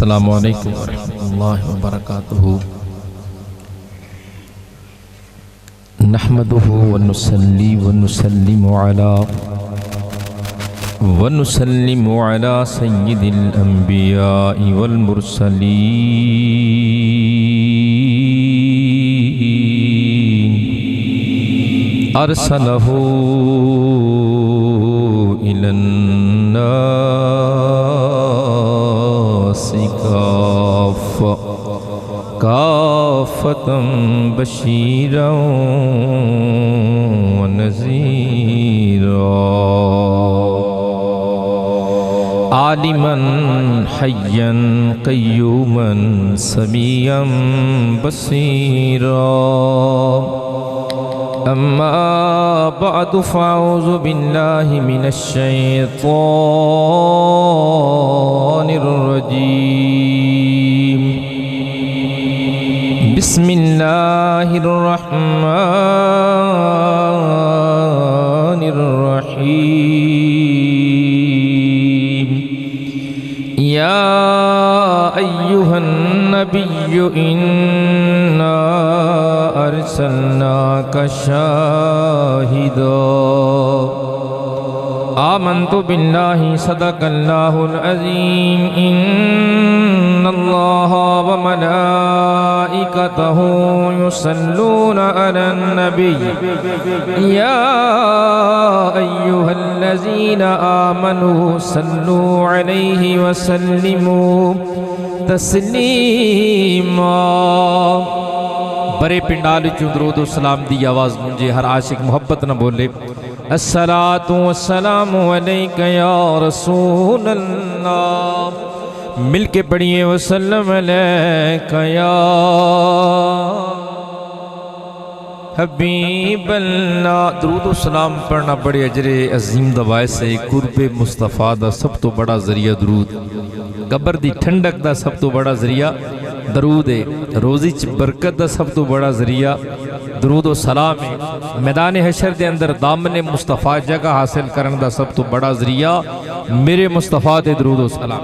अस्सलामु अलैकुम वरहमतुल्लाहि वबरकातुहू। नहमदुहु व नुसल्ली व नुसल्लिमु अला सय्यिदिल अंबिया'i वल मुरसलीन अरसलहू इलन नासि काफ़तन बशीरन व नज़ीरा आलिमन हय्यन क़य्यूमन समीअन बसीरा। अम्मा बअदु फ़अऊज़ु बिल्लाहि मिनश शैतानिर रजीम। बिस्मिल्लाहिर रहमानिर रहीम। या अय्युहन नबिय्यु इन्ना अर्सलनाका शाहिदा। आमन्तु बिल्लाहि सदक़ल्लाहुल अज़ीम। इन्नल्लाहा व मलाइकतहु युसल्लूना अलन नबिय्य या अय्युहल्लज़ीना आमनू सल्लू अलैहि व सल्लिमू तस्लीमा। बड़े पिंडाल दरूद सलाम दी आवाज़ मुझे हर आशिक मोहब्बत न बोले। अस्सलातु वस्सलामु अलैका या रसूल अल्लाह। मिल के पढ़िए वसल्लम अलैका या हबीब अल्लाह। दरूद सलाम पढ़ना बड़े अजरे अजीम दवाए से कुर्बे मुस्तफ़ा दा सब तो बड़ा जरिया दरूद। कबर दी ठंडक दा सब तो बड़ा जरिया दरूद है। रोज़ी च बरकत दा सब तो बड़ा जरिया दरूद व सलाम है। मैदान हशर दे अंदर दामन मुस्तफ़ा जगह हासिल करने दा सब तो बड़ा जरिया मेरे मुस्तफ़ा दे दरूद व सलाम।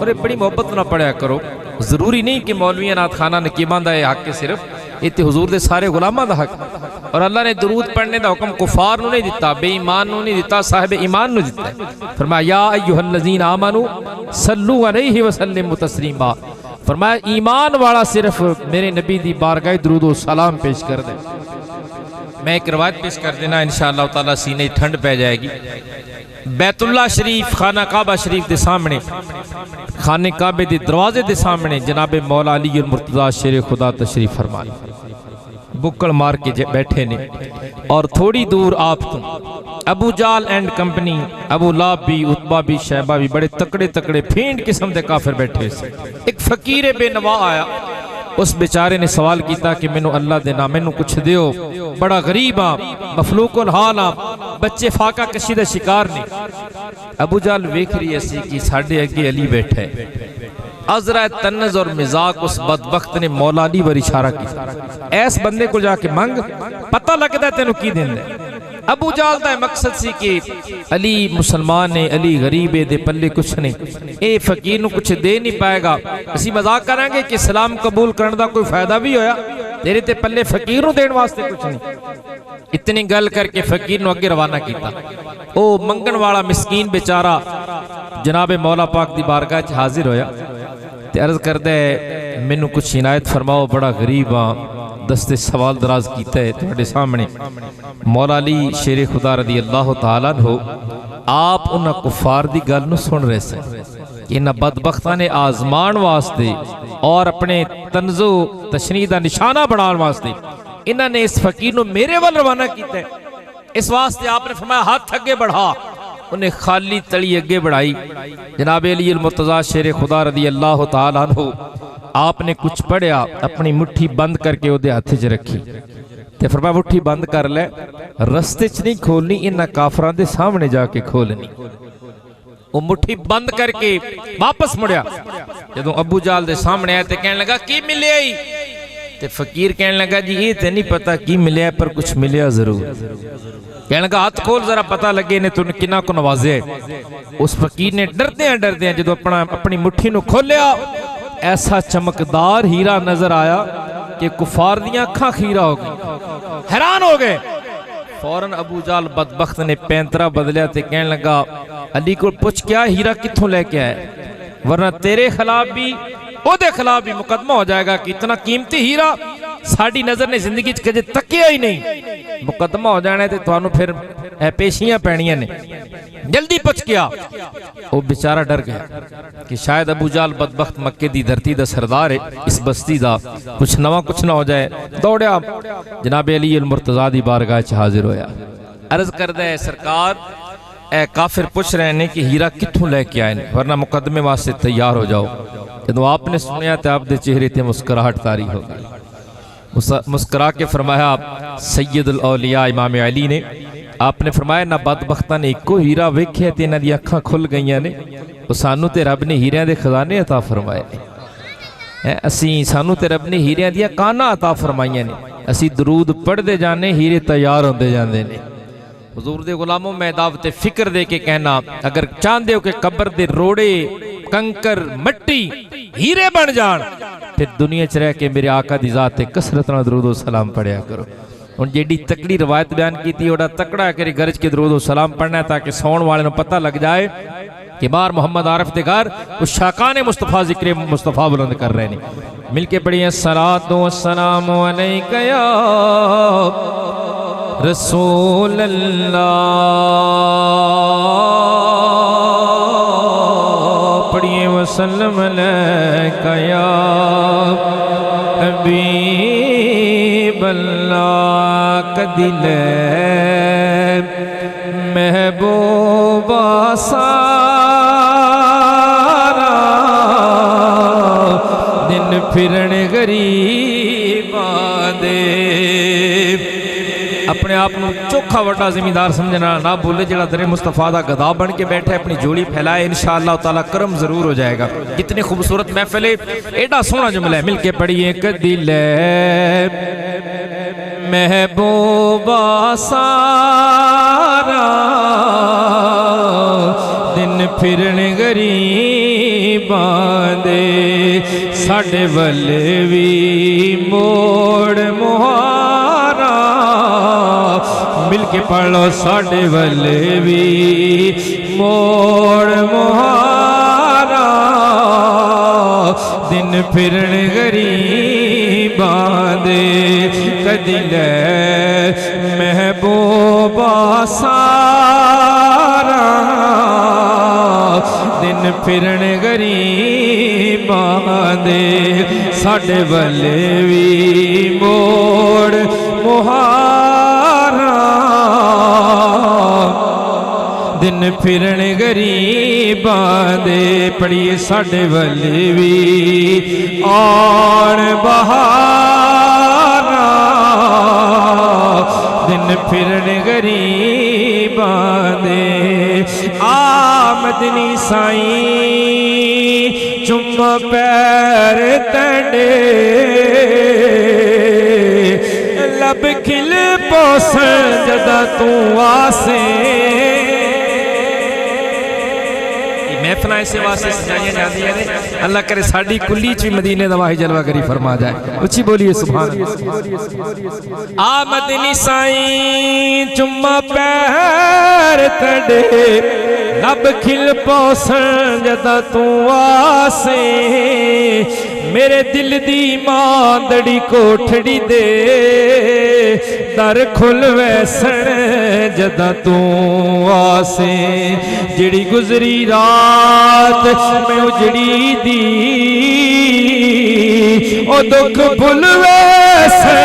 और बड़ी मोहब्बत ना पढ़िया करो। ज़रूरी नहीं कि मौलविया नाथ खाना नकीबां दा हक है, सिर्फ इत्ते हुजूर दे सारे गुलामां दा हक। और अल्लाह ने दरूद पढ़ने का हुक्म कुफार नूं नहीं दिता, बेईमान नूं नहीं दिता, साहिब ईमान नूं दिता है। फरमाया या अय्युहल्लज़ीना आमनू सल्लू अलैहि व सल्लिमू तस्लीमा। फरमाया ईमान वाला सिर्फ मेरे नबी दी बारगाह दरूद व सलाम पेश कर दे। मैं एक रवायत पेश कर देना, इंशाअल्लाह ताला सीने ठंड पै जाएगी। बैतुल्ला शरीफ खाना काबा शरीफ के सामने, खाने काबे के दरवाजे के सामने जनाबे मौला अली मुर्तज़ा शेर खुदा तशरीफ फरमा बुक्कड़ मार के बैठे ने। और थोड़ी दूर आप तो अबू जाल एंड कंपनी, अबू लाब भी, उत्बा भी, शैबा भी, बड़े तकड़े तकड़े फेंट किस्म के काफिर बैठे से। एक फकीर बेनवा आया, उस बेचारे ने सवाल किया कि मैनू अल्लाह दे नाम मैनू कुछ दियो, बड़ा गरीब हाँ, मफलूकुल हाल हाँ, बच्चे फाका कशी का शिकार ने। अबू जाल वेख रही सी कि साढ़े अगे अली बैठा है। अजरा तन्नज़ और मिजाक उस बदबख्त ने मौला अली पर इशारा किया, ऐस बंदे को जाके मंग, पता लगता है तेनू की देंदा। अबू जाल का मकसद सी कि अली मुसलमान ने, अली गरीब है, दे पल्ले कुछ नहीं, ए फकीर नू कुछ दे नहीं पाएगा। असी मजाक करांगे कि सलाम कबूल करने का कोई फायदा भी होया, तेरे ते पल्ले फकीर नू देने वास्ते कुछ नहीं। इतनी गल करके फकीर नू अगे रवाना किया। ओ मंगन वाला मिसकीन बेचारा जनाबे मौला पाक दी बारगाह च हाजिर होया ते अर्ज करदा है मैनू कुछ इनायत फरमाओ, बड़ा गरीब हाँ, दस्ते सवाल दराज किया है तुहाडे सामने। मौला अली शेर खुदा रदी अल्लाह तआला अन्हु आप उन्हां कुफार दी गल नूं सुन रहे सन। इन्हां बदबख्तां ने आजमान वास्ते और अपने तंज़ो तशनी दा निशाना बनाने वास्ते इन्हां ने इस फकीर नूं मेरे वल रवाना किया है। इस वास्ते आपने फरमाया हाथ अगे बढ़ा, उन्हें खाली तली अगे बढ़ाई। जनाब अली मुर्तज़ा शेर खुदा रदी अल्लाह तआला अन्हु आपने कुछ पढ़िया, अपनी मुट्ठी बंद करके उहदे हाथ च रखी ते फरमाया मुट्ठी बंद कर ले, रस्ते च नहीं खोलनी, इन्हां काफरां दे सामने जाके खोलनी। वो मुट्ठी बंद करके वापस मुड़िया। जदों अबू जाल दे सामने आया ते कहने लगा की मिले? ते फकीर कहने लगा जी ये तो नहीं पता की मिले, पर कुछ मिले जरूर। कहने लगा हाथ खोल जरा पता लगे ने तुम किना को नवाजे। उस फकीर ने डरदे जो अपनी मुट्ठी नूं खोलिया ऐसा चमकदार हीरा नजर आया कि कुफार दियां अखां खीरा हो गई, हैरान हो गए। फौरन अबू जाल बदबख्त ने पैंतरा बदलिया ते कहने लगा अली को पुछ क्या हीरा कित्थों लेके आए, वरना तेरे खिलाफ भी ओदे खिलाफ भी मुकदमा हो जाएगा कि इतना कीमती हीरा साड़ी नजर ने जिंदगी कदे तकिया ही नहीं, मुकदमा हो जाना तो थानू फिर पेशियां पैनियां ने, जल्दी पुछ गया। वो बेचारा डर गया कि शायद अबू जाल बदबख्त मक्के दी धरती दा सरदार है, इस बस्ती दा कुछ नवा कुछ ना हो जाए। दौड़िया जनाब अली अल मुर्तज़ा दी बारगाह च हाजिर होया, अर्ज करदा है सरकार ए काफिर पूछ रहे ने कि हीरा कित्थों लेके आए ने, वरना मुकदमे वास्ते तैयार हो जाओ। जदों आपने सुनिया तो आपके चेहरे ते मुस्कुराहट तारी हो गई। मुस्कुरा के फरमाया सैयदुल औलिया इमाम अली ने, आपने फरमाया ना बदबख्तां ने इको हीरा वेख्या ते इन्हां दी अखां खुल गईयां ने, तो सानू ते रब ने हीरियां दे खजाने अता फरमाए ने, असीं सानू ते रब ने हीरियां दियां काना अता फरमाइयां ने, असीं दरूद पढ़दे जाने हीरे तैयार होंदे जांदे ने। हुजूर दे गुलामों मैं दावत फिक्र दे के कहना, अगर चाहते हो कि कब्र दे रोड़े कंकर मट्टी हीरे बन जान, फिर दुनिया च रह के मेरे आका दी जात ते कसरत नाल दरूद सलाम पढ़िया करो। हुण जेडी तकड़ी रवायत बयान की ओड़ा तकड़ा करे गरज के दरूद सलाम पढ़ना है, ताकि सौण वाले नूं पता लग जाए कि बार मोहम्मद आरिफ दे घर उस शाकाने मुस्तफ़ा जिक्र मुस्तफ़ा बुलंद कर रहे हैं। मिलके पढ़िए सलातो वस्सलामु अलैका या रसूल अल्लाह, पढ़िए वसल्लम अलैका या हबीब अल्लाह, कदिले महबूबा सारा दिन फिरन गरीबा दे। अपने आप को चोखा वड्डा जिमीदार समझना ना भूले, जरा दरे मुस्तफ़ा दा गदा बन के बैठे अपनी जोड़ी फैलाए, इंशाअल्लाह ताला करम जरूर हो जाएगा। कितनी खूबसूरत महफिल है, एडा सोहना जुमला है, मिलके पढ़िए कदिले महबूबा सारा दिन फिरन गरीबां दे, साडे वल्ले भी मोड़ मुहारा, मिलके पढ़ लो साडे वल्ले भी मोड़ मुहारा, दिन फिरन गरीबां दे, कदिले महबूबा सारा दिन फिरन गरीबां दे, साडे वल्ले भी मोड़ मुहारा, दिन फिरन गरीबां दे। पढ़िए साडे वल्ले भी आण बहारा, दिन फिरन गरीबां दे, आमदनी साईं चुम्मा पैर तड़े, लब खिल पोसन जदा तू आसे, महफिल इस वास्ते सजाइयां जांदियां ने, अल्लाह करे साडी कुल्ली च मदीने दा वाही जलवा करी फरमा जाए। उच्ची बोलिए सुभान अल्लाह। आमदनी साईं चुम्मा पैर तड़े, लब खिल पोसन जदा तू आसे, मेरे दिल दी मांदड़ी कोठड़ी दे, दर खुल वैसन जदा तू आसे, जिड़ी गुजरी रात में उजड़ी दी, ओ दुख भुल वैसन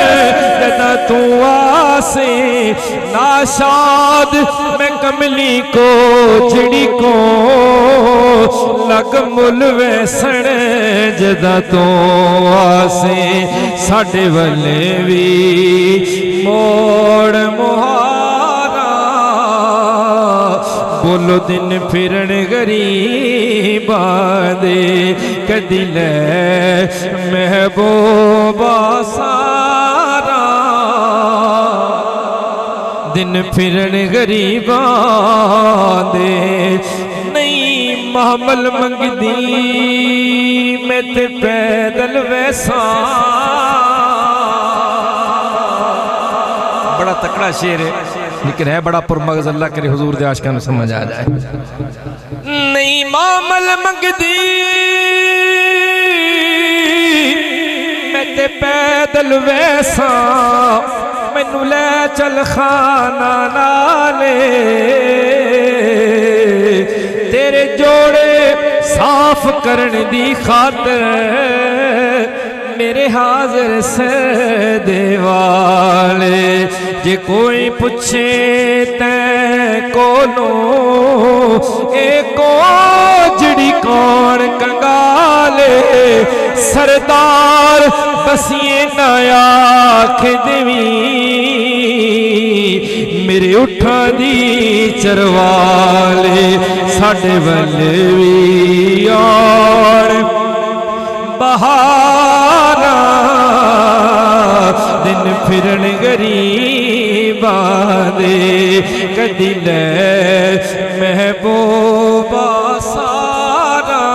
जदा तू आसे, नाशाद मैं कमली को चिड़ी को, लग मुल वैसन जदा तो आसे, साडे वल्ले भी मोड़ मुहारा, बोलो दिन फिरन गरीबां दे, कदिले महबूबा सारा दिन फिरन गरीबां दे, नहीं महमल मंगदी मैं ते पैदल वैसा। बड़ा तकड़ा शेर है लेकिन है बड़ा पुरमगज़। अल्लाह करे हुजूर दे आशिकां नूं समझ आ जाए। नहीं मामल मंगदी मैं ते पैदल वैसा, मैनू ले चल खाना नाले। तेरे जोड़े साफ करने दी खातर मेरे हाजिर से देवाले। जे कोई पूछे तैं कोलो ए कोजड़ी कौन कंगाले। सरदार बसिए ना आख देवी मेरे उठा दी चरवाले। साडे वल भी और बहारा दिन फिरन गरीबां दे। कदी ले महबूबा सारा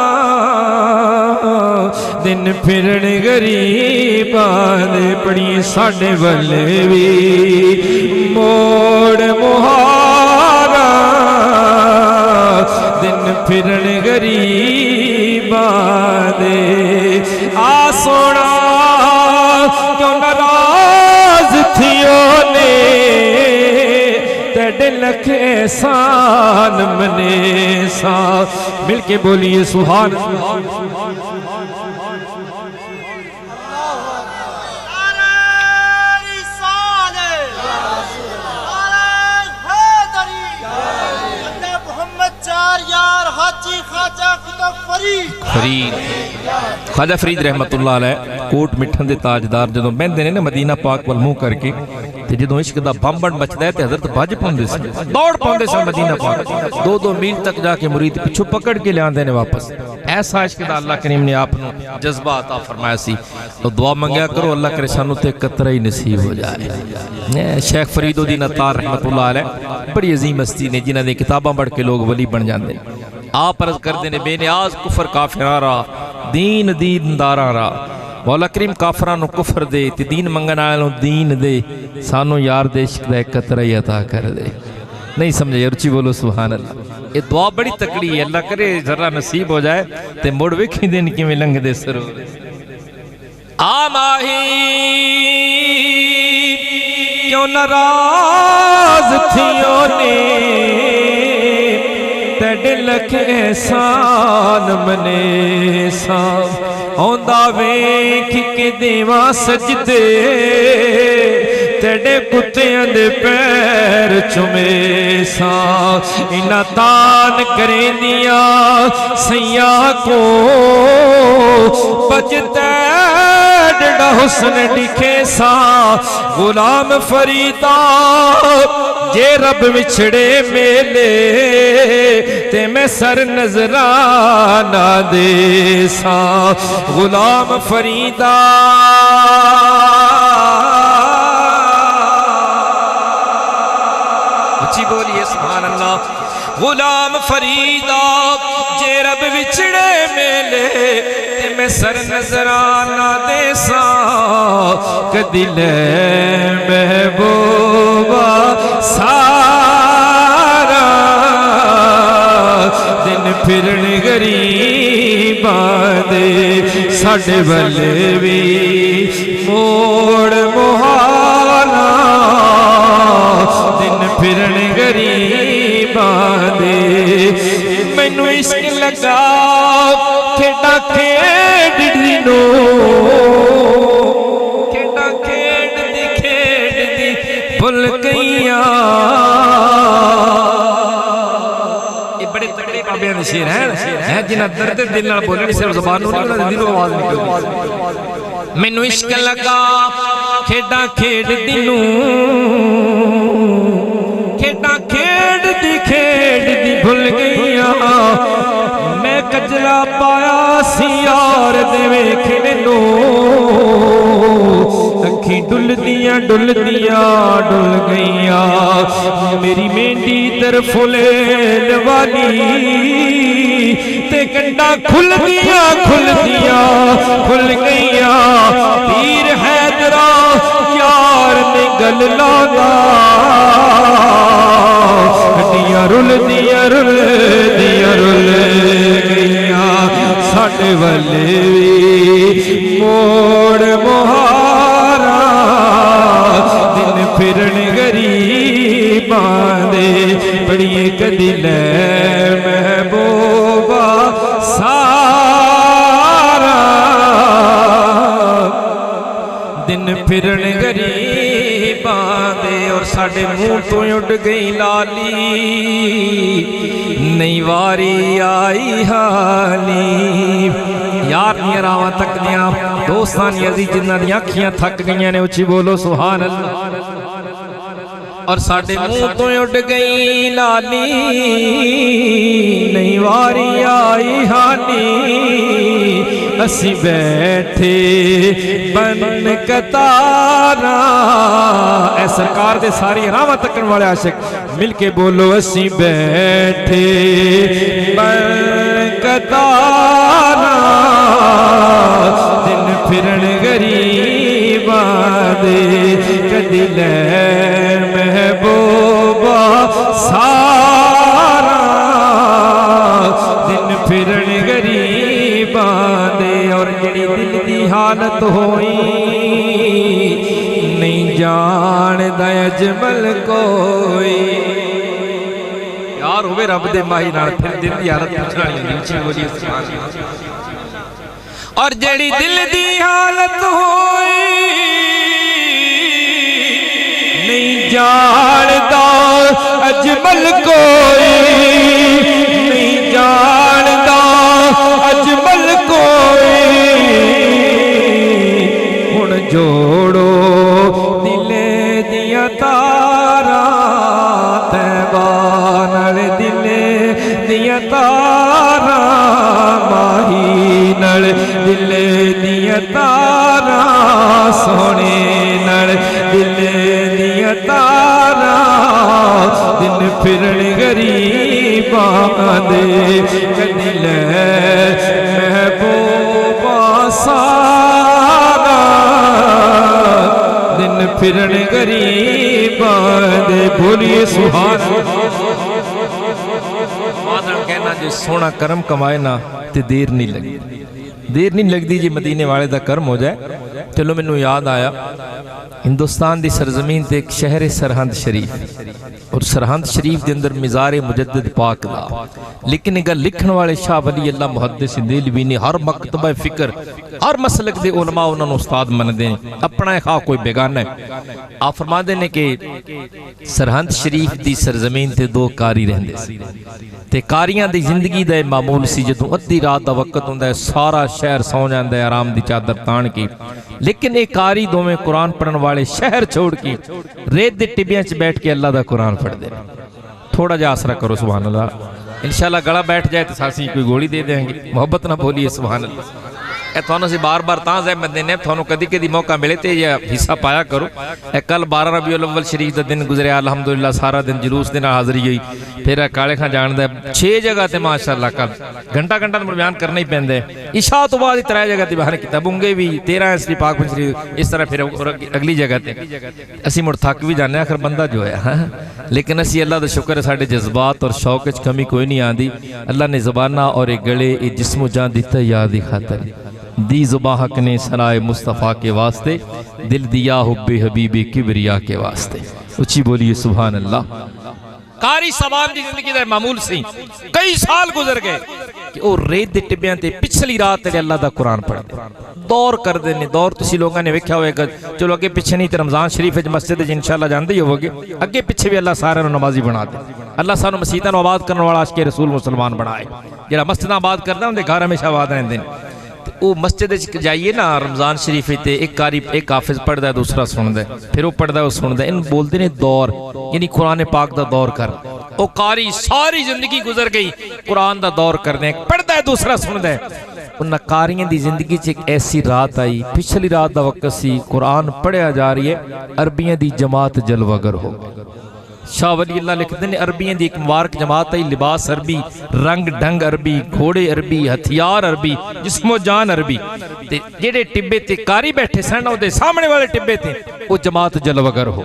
दिन फिरन गरीबां दे। पढ़िए साडे वल्ले भी मोड़ मुहारा दिन फिरन गरीबां दे। आ सोना क्यों नाराज थियो ने तेरे लख एहसान मने सा। मिल के बोलिए सुभान फरीद। ख्वाजा फरीद रहमतुल्लाह अलैह कोट मिठन दे ताजदार जदों बहंदे ने ना मदीना पाक वल मुंह करके ते जदों इश्क दा बंबड़ मचदा है ते हज़रत भज पाउंदे सी, दौड़ पाउंदे सी मदीना पाक। 2-2 मील तक जाके मुरीद पिछों पकड़ के लियाते ने वापस। ऐसा इश्क दा अल्लाह करीम ने आप जज्बा अता फरमाया सी। तो दुआ मंगया करो अल्लाह करे सानू ते कतरा ही नसीब हो जाए। शेख फरीदुद्दीन अत्तार रहमतुल्लाह अलैह बड़ी अजीम हस्ती ने जिन्हां दी किताबां पढ़ के लोग वली बन जाते। आप अर्ज करते ने बेनियाज कुफर काफिरा दीन दीनदारा रा। मौला करीम काफरां नूं कुफर दे ते दीन मंगण वालिआं नूं दीन दे। सानू यार दे इश्क दा कतरा ही अता कर दे। नहीं समझे रुचि बोलो सुभान अल्लाह। ये दुआ बड़ी तकड़ी है। अल्लाह करे जरा नसीब हो जाए ते मुड़ वेखी दिन किवें लंघदे सरो। आ माही क्यों नाराज थियो ने तेरे लख एहसान मने सा। औंदा वेख के देवा सजदे तेरे कुत्तियां दे पैर चुमे सा। इना तान करेंदिया सैया को बजता डा हुस्न दिखे सा। गुलाम फरीदा जे रब विछड़े मेले ते मैं सर नजराना दे सा। गुलाम फरीदा अच्छी बोलिए सुभान अल्लाह। गुलाम फरीदा जे रब विछड़े मेले ते मैं सर नजराना दे सा। कदी ले महबूबा सारा दिन फिरन गरीबां दे। साडे वल्ले भी मोड़ मुहारा दिन फिरन गरीबां दे। मैनू इश्क लगा खेड़ा खेड़दी नो खेड़ा खेड़दी भुल गईयां। ये बड़े तगड़े बाबियां दे शेर हैं जिन्हां दर्द दिल नाल बोलण सिर्फ ज़बान नूं नहीं उन्हां दे दिलों आवाज़ निकलदी। मैनू इश्क लगा खेड़ा खेड़दी नू खेड़ा खेड़दी भुल गईयां। मैं कजला पाया सी यार दे वेख मैनू अखी डुलदियां डुल गईयां। मेरी मेहंदी तरफ लेन वाली ते कंडा खुलदियां खुल गईया पीर हैदरा यार ने गल लादा दिया रुल गईया साडे वाले भी मोड़ मुहारा दिन फिरन गरीबां दे बड़िए कदी ले महबूबा सारा दिन फिरन गरीबां दे और साडे मुंह तो उड़ गई लाली नई वारी आई हाली यार दियां रावां तकदियां दोस्तां दी अज़ीज़ जिन्हां दी अखियां थक गईयां ने उच्ची बोलो सुभान अल्लाह और साडे मुंह तो उड़ गई लाली नई वारी आई हाली असी बैठे बन कतारा ए सरकार दे सारी रावां तकन वाले आशिक मिलके बोलो असी बैठे बन कतारा दिन फिरन गरीबां दे कदी ले महबूबा सारा दिन फिरन गरीबां दे और जड़ी दिल दी हालत होई नहीं जानदा अजमल कोई यार होवे रब दे माही नाल फिर दिल दी हालत पुछना नहीं नीचे बोलिए सुभान अल्लाह और जड़ी दिल दी हालत होई नहीं जानदा अजमल कोई नहीं जानदा अजमल कोई हुण जोड़ो दिले दिया तारा तैबा नाल दिले दिया तारा माही नाल दिले दिया तारा सोने नाल दिले दिया तारा दिन फिरन गरीबां दे कदी ले महबूबा सारा दिन फिरन गरीबां दे बोलिए सुभान अल्लाह कहना जो सोना करम कमाए ना ते देर नहीं लगती जी मदीने वाले दा करम हो जाए चलो मैनू याद आया हिंदुस्तान की सरजमीन ते एक शहर सरहंद शरीफ और सरहंद शरीफ के अंदर मिज़ार मुजद्दिद पाक दा लेकिन गल लिखण वाले शाह वली अल्लाह मुहद्दिस देलवी ने हर मकतबा फिक्र हर मसलक दे उलमा उन्होंने उस्ताद मनदे ने अपना खा कोई बेगाना है आप फरमाते ने कि सरहंद शरीफ की सरजमीन ते दो कारी रहंदे सी ते कारियां दी जिंदगी दा मामूल सी जदों अद्धी रात दा वक्त हुंदा है सारा शहर सौ जांदा है आराम दी चादर ताण के लेकिन ये कारी दोवें कुरान पढ़न वाले शहर छोड़ के रेत दे टिबियां च बैठ के अल्लाह दा कुरान पढ़दे थोड़ा जा आसरा करो सुभान अल्लाह इंशाअल्लाह गला बैठ जाए तो सासी कोई गोली दे देंगे मोहब्बत ना बोलिए सुभान अल्लाह थानू असीं बार बार तां ज़हमत देने थानू कदी कदी मौका मिले तो यह हिस्सा पाया करो कल 12 रबीउल अव्वल शरीफ का दिन गुजरिया अलहमदुलिल्लाह सारा दिन जुलूस के नाल हाज़री हुई फिर काले खां जान दा 6 जगह ते माशाअल्लाह कल घंटा घंटा बयान करना ही पैंदा है इशा तो बाद 3 जगह ते बयान किया बुंगे भी 13 इसलिए पाक शरीफ इस तरह फिर अगली जगह ते असीं मुड़ थक भी जाने आखिर बंदा जो है लेकिन असी अल्लाह का शुक्र है साढ़े जज्बात और शौक च कमी कोई नहीं आती अल्लाह ने ज़बाना और एक गले ये जिस्म जान दिता याद खातर दी ज़ुबां हक ने सराय मुस्तफ़ा के वास्ते दिल दिया हुब्बे हबीबे किबरिया के वास्ते उची बोलिए सुभान अल्लाह कारी सवाल की जिंदगी दा मामूल सी कई साल गुजर गए कि वो रेत दे टिब्बियां ते पिछली रात ते अल्लाह दा कुरान पढ़दे दौर करदे ने दौर तुसी लोगों ने वेख्या होएगा चलो अगे पिछे नहीं तो रमजान शरीफ विच मस्जिद च इंशाअल्लाह जानदे ही होवोगे अगे पिछे भी अल्लाह सारे नमाजी बना दे अल्लाह सानू मसीतां आबाद करने वाला आशिक़े रसूल मुसलमान बनाए जेड़ा मस्जिदां आबाद करदा उनके घर हमेशा आबाद रहंदे ने वो मस्जिद जाइए ना रमजान शरीफ एक कारी एक हाफिज पढ़ता है दूसरा सुनता है फिर वो पढ़ता है वो सुनता है इन बोलते ने दौर यानी कुरान पाक का दौर कर वो कारी सारी जिंदगी गुजर गई कुरान का दौर करने पढ़ता है दूसरा सुनता है उन कारियों की जिंदगी च एक ऐसी रात आई पिछली रात का वक्त सी कुरान पढ़िया जा रही है अरबियों की जमात जलवागर हो शाह वली अल्लाह लिखते हैं अरबियों की एक मुबारक जमात आई, लिबास अरबी, रंग ढंग अरबी, घोड़े अरबी, हथियार अरबी, जिस्मो जान अरबी। ते जेड़े टिब्बे ते कारी बैठे सन उहदे सामने वाले टिब्बे ते वो जमात जलवगर हो।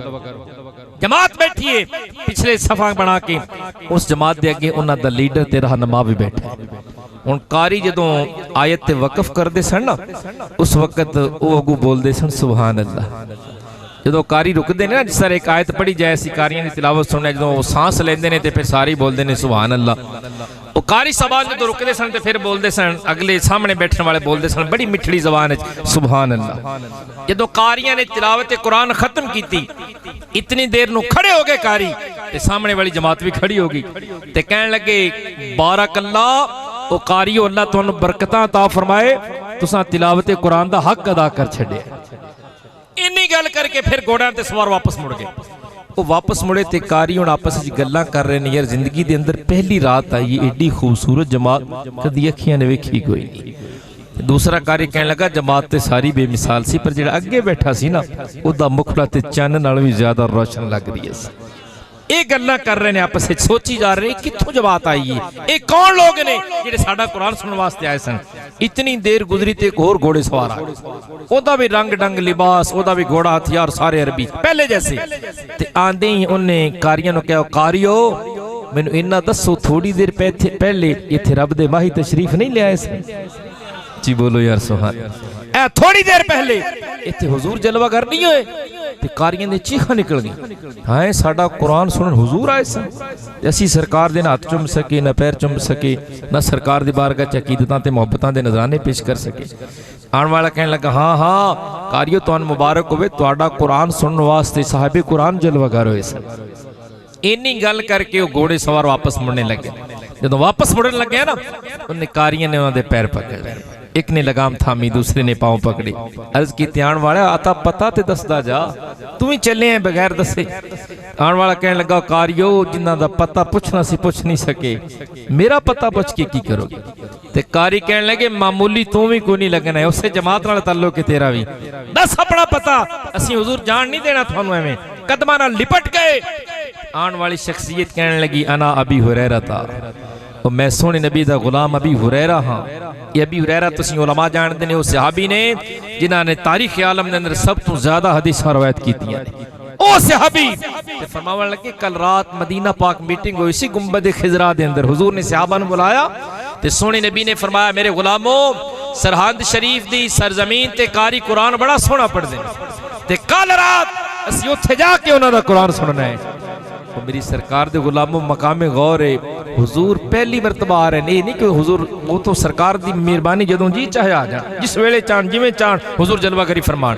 जमात बैठी है पिछले सफा बना के, उस जमात के अगे उन्हां दा लीडर ते रहनुमा भी बैठा। हुण कारी जदों आयत ते वकफ करते सन ना, उस वक्त वो अगू बोलते सन सुभान अल्लाह। जो कारी रुकते हैं ना, जिस तरह एक आयत पढ़ी जाए सी कारियां की तिलावत सुनने, जो सांस लेंदे ने ते फिर सारे बोलते हैं सुभान अल्लाह। वो कारी जबान जो रुकते सन ते फिर बोलते सन, अगले सामने बैठने वाले बोलते सन बड़ी मिठड़ी जबान है सुभान अल्लाह। जो कारियां ने तिलावत कुरान खत्म की, इतनी देर नू खड़े हो गए कारी, ते सामने वाली जमात भी खड़ी होगी, ते कहने लगे बारक अल्लाह, ओ कारियो अल्लाह तुहानू बरकतां अता फरमाए, तुसां तिलावत कुरान दा हक अदा कर छड्या। इन्नी गल करके फिर घोड़ियां ते सवार वापस मुड़ गए। वो वापस मुड़े ते कारी हुण आपस विच गल्लां कर रहे ने, यार जिंदगी दे अंदर पहली रात आई एडी खूबसूरत जमात कदी अखियां ने वेखी कोई नहीं। दूसरा कारी कहने लगा जमात ते सारी बेमिसाल सी, पर जिहड़ा अगे बैठा सी ना उहदा मुखड़ा ते चन्न नाल भी ज्यादा रोशन लग रही है। ये गल्लां कर रहे ने आपस में, सोची जा रहे कित्थों जमात आई है, ये कौन लोग ने जिहड़े साडा कुरान सुनने वास्ते आए सन। इतनी देर गुजरी ते एक होर घोड़े सवार आ गए, ओदा भी रंग ढंग लिबास, ओदा भी घोड़ा हथियार सारे अरबी पहले जैसे। ते आंदे ही उन्हें कारियां नूं कहा कारियो मैनू इन्ना दसो, थोड़ी देर पहले इत्थे रब दे माही तशरीफ नहीं ले आए सन? जी बोलो यार सुभान। ए थोड़ी देर पहले इत्थे हुजूर जलवागर नहीं होए? ते कारियां दी चीखां निकल गई, हां साडा कुरान सुनन हुजूर आए सन, असीं सरकार दे ना हाथ चुम सके, ना पैर चुम सके, ना सरकार दी बारगाह च अकीदतां ते मुहब्बतां दे नजराने पेश कर सके। आने वाला कहने लगा हाँ हाँ कारियो तुहानू मुबारक होवे, तुहाडा कुरान सुनने वास्ते साहिबे कुरान जलवागर होए सन। इन्नी गल करके वो घोड़े सवार वापस मुड़ने लगे। जदों वापस मुड़न लगे ना, उन्हें कारियां ने उन्होंने पैर पकड़े, एक ने लगाम थामी, दूसरे ने पांव पकड़े। अर्ज की त्याण वाला आता पता ते दसदा जा, तू ही चले हैं बगैर दसे। आने वाला कहने लगा कारियो जिन्ना दा पता पुछना सी पुछ नहीं सके, मेरा पता पुछ के की करोगे? ते कारी कहने लगे मामूली तू भी कोई नहीं लगना है, उससे जमात नाल ताल्लुक है तेरा भी, दस अपना पता, असीं हुजूर जान नहीं देना थानू एवें। कदमां नाल लिपट गए। आने वाली शख्सियत कहने लगी अना अबी हुरैरा था, और मैं सोने नबी दा गुलाम अबी हुरैरा हाँ। ये अबी हुरैरा तुसीं उलमा जानदे ने, उस सहाबी ने जिन्हां ने तारीख आलम दे अंदर सब तो ज्यादा हदीसां रवायत कीतियां। ओ सहाबी ते फरमावन लगे कल रात मदीना पाक मीटिंग हुई सी गुंबद खिजरा दे अंदर, हुजूर ने सहाबा नूं बुलाया ते सोने नबी ने फरमाया मेरे गुलामो सरहद शरीफ दी सरजमीन ते कारी कुरान बड़ा सोहना पढ़दे ने, ते कल रात असीं उत्थे जाके उन्हां दा कुरान सुनना है। तो मेरी सरकार दे गुलामों मकामे गौर है, हुजूर पहली मरतबा आ रहे हैं, नहीं कि हुजूर वो तो सरकार दी मेहरबानी जदों जी चाहे आ जान, जिस वेले चाहन जिवें चाहन हुजूर जलवागरी फरमान।